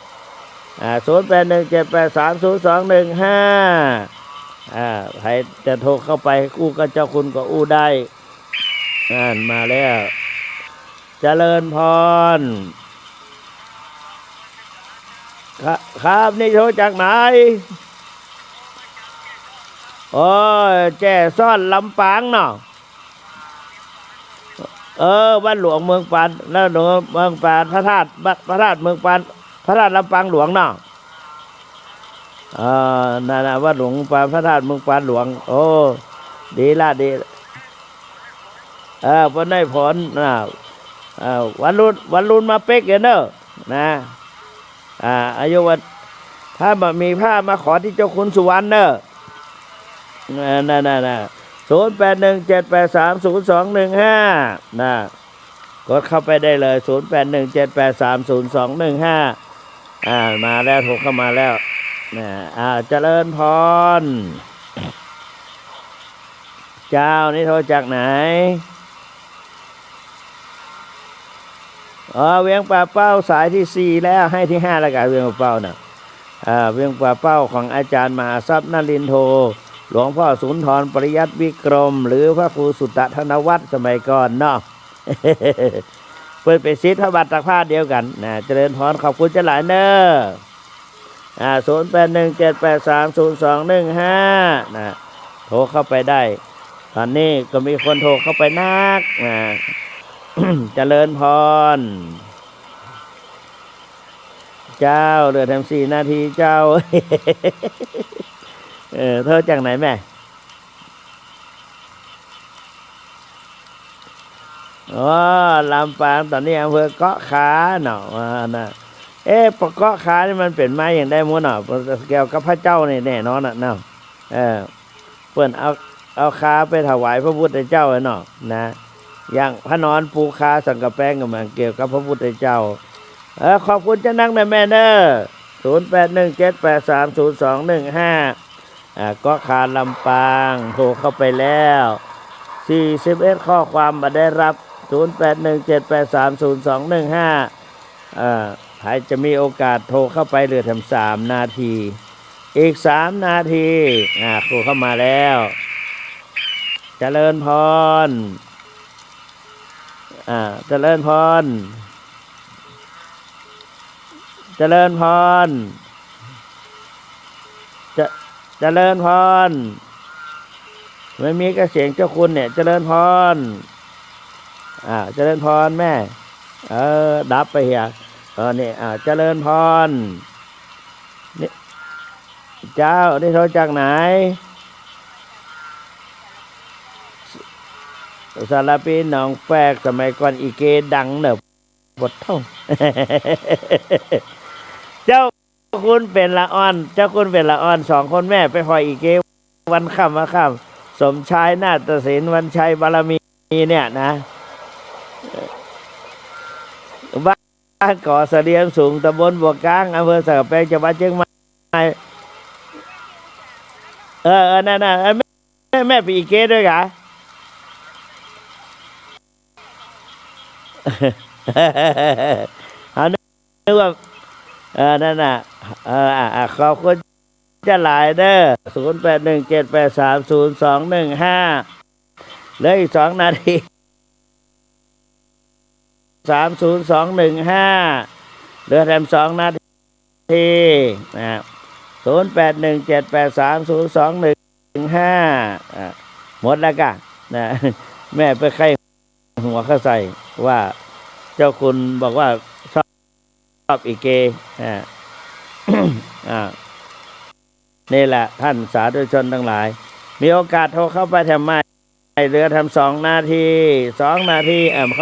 [SPEAKER 1] 0817830215ใครจะโทรเข้าไปกู้กับเจ้าคุณก็อู้ได้มาแล้วเจริญพรครับนี่โทรจากไหนแจ้ซ่อนลำปางเนาะบ้านหลวงเมืองปานแล้วหลวงเมืองปานพระธาตุเมืองปานพระธาตุลำปางหลวงเนาะนั่นวัดหลวงปานพระธาตุเมืองปานหลวงโอ้ดีละดีพอได้ผลวันรุ่นมาเป๊กเนอะนะอายุวันถ้ามีผ้ามาขอที่เจ้าคุณสุวรรณเนอะนั่น0817830215นะกดเข้าไปได้เลย0817830215มาแล้วโทรเข้ามาแล้วเจริญพรเจ้านี่โทรจากไหนเวียงป่าเป้าสายที่4แล้วให้ที่5แล้วกันเวียงป่าเป้าน่ะเวียงป่าเป้าของอาจารย์มหาทรัพย์นรินทร์โทหลวงพ่อสุนทรปริยัติวิกรมหรือพระครูสุตตะธนวัฒน์สมัยก่อนเนาะ เปิดไปซิทพระบาทตักผ้าเดียวกันนะเจริญพรขอบคุณเจ้าหลายเนอ0817830215นะโทรเข้าไปได้ตอนนี้ก็มีคนโทรเข้าไปนักเจริญพรเจ้าเหลือทำ4 นาทีเจ้า เธอจากไหนแม่ลำปางตอนนี้อำเภอเกาะขาเนาะนะเกาะขานี่มันเป็นไม้อย่างได้มั้งเนาะเกี่ยวกับพระเจ้านี่แน่นอนเนาะเพื่อน เอาคาไปถวายพระพุทธเจ้าเนาะนะอย่างพระนอนปูคาสังกะแป้งกับมันเกี่ยวกับพระพุทธเจ้าขอบคุณเจ้านักนะแม่เนอ0817830215ก็คาลำปางโทรเข้าไปแล้ว41ข้อความมาได้รับ0817830215ใครจะมีโอกาสโทรเข้าไปเหลือทำ3 นาทีอีก3 นาทีโทรเข้ามาแล้วเจริญพรเจริญพรเจริญพรเจริญพรไม่มีกระเสียงเจ้าคุณเนี่ยเจริญพรเจริญพรแม่ดับไปเหียนี่เจริญพรนี่เจ้าได้โทรจากไหนสารพีหนองแฝกสมัยก่อนอีเกดังเนอะบทท่อง เจ้าคุณเป็นละอ่อนเจ้าคุณเป็นละอ่อน2 คนแม่ไปหอยอีเกวันค่ำสมชายนาฏศิลป์วันชัยบารมีเนี่ยนะบ้านก่อเสดียงสูงตำบลบัวกลางอำเภอสังกะแปงจังหวัดเชียงใหม่นั่นแม่ไปอีเกด้วยกะ เอานึกว่านั่นน่ะขอบคุณจะหลายเด้อ0817830215เหลืออีก2 นาที30215เหลือแถม2 นาที0817830215หมดแล้วกะนะแม่ไปไข้หัวเข้าใส่ว่าเจ้าคุณบอกว่าชอบอีเกนี่แหละท่านสาธุชนทั้งหลายมีโอกาสโทรเข้าไปทำไมเหลือทำ2 นาที2 นาทีเข้า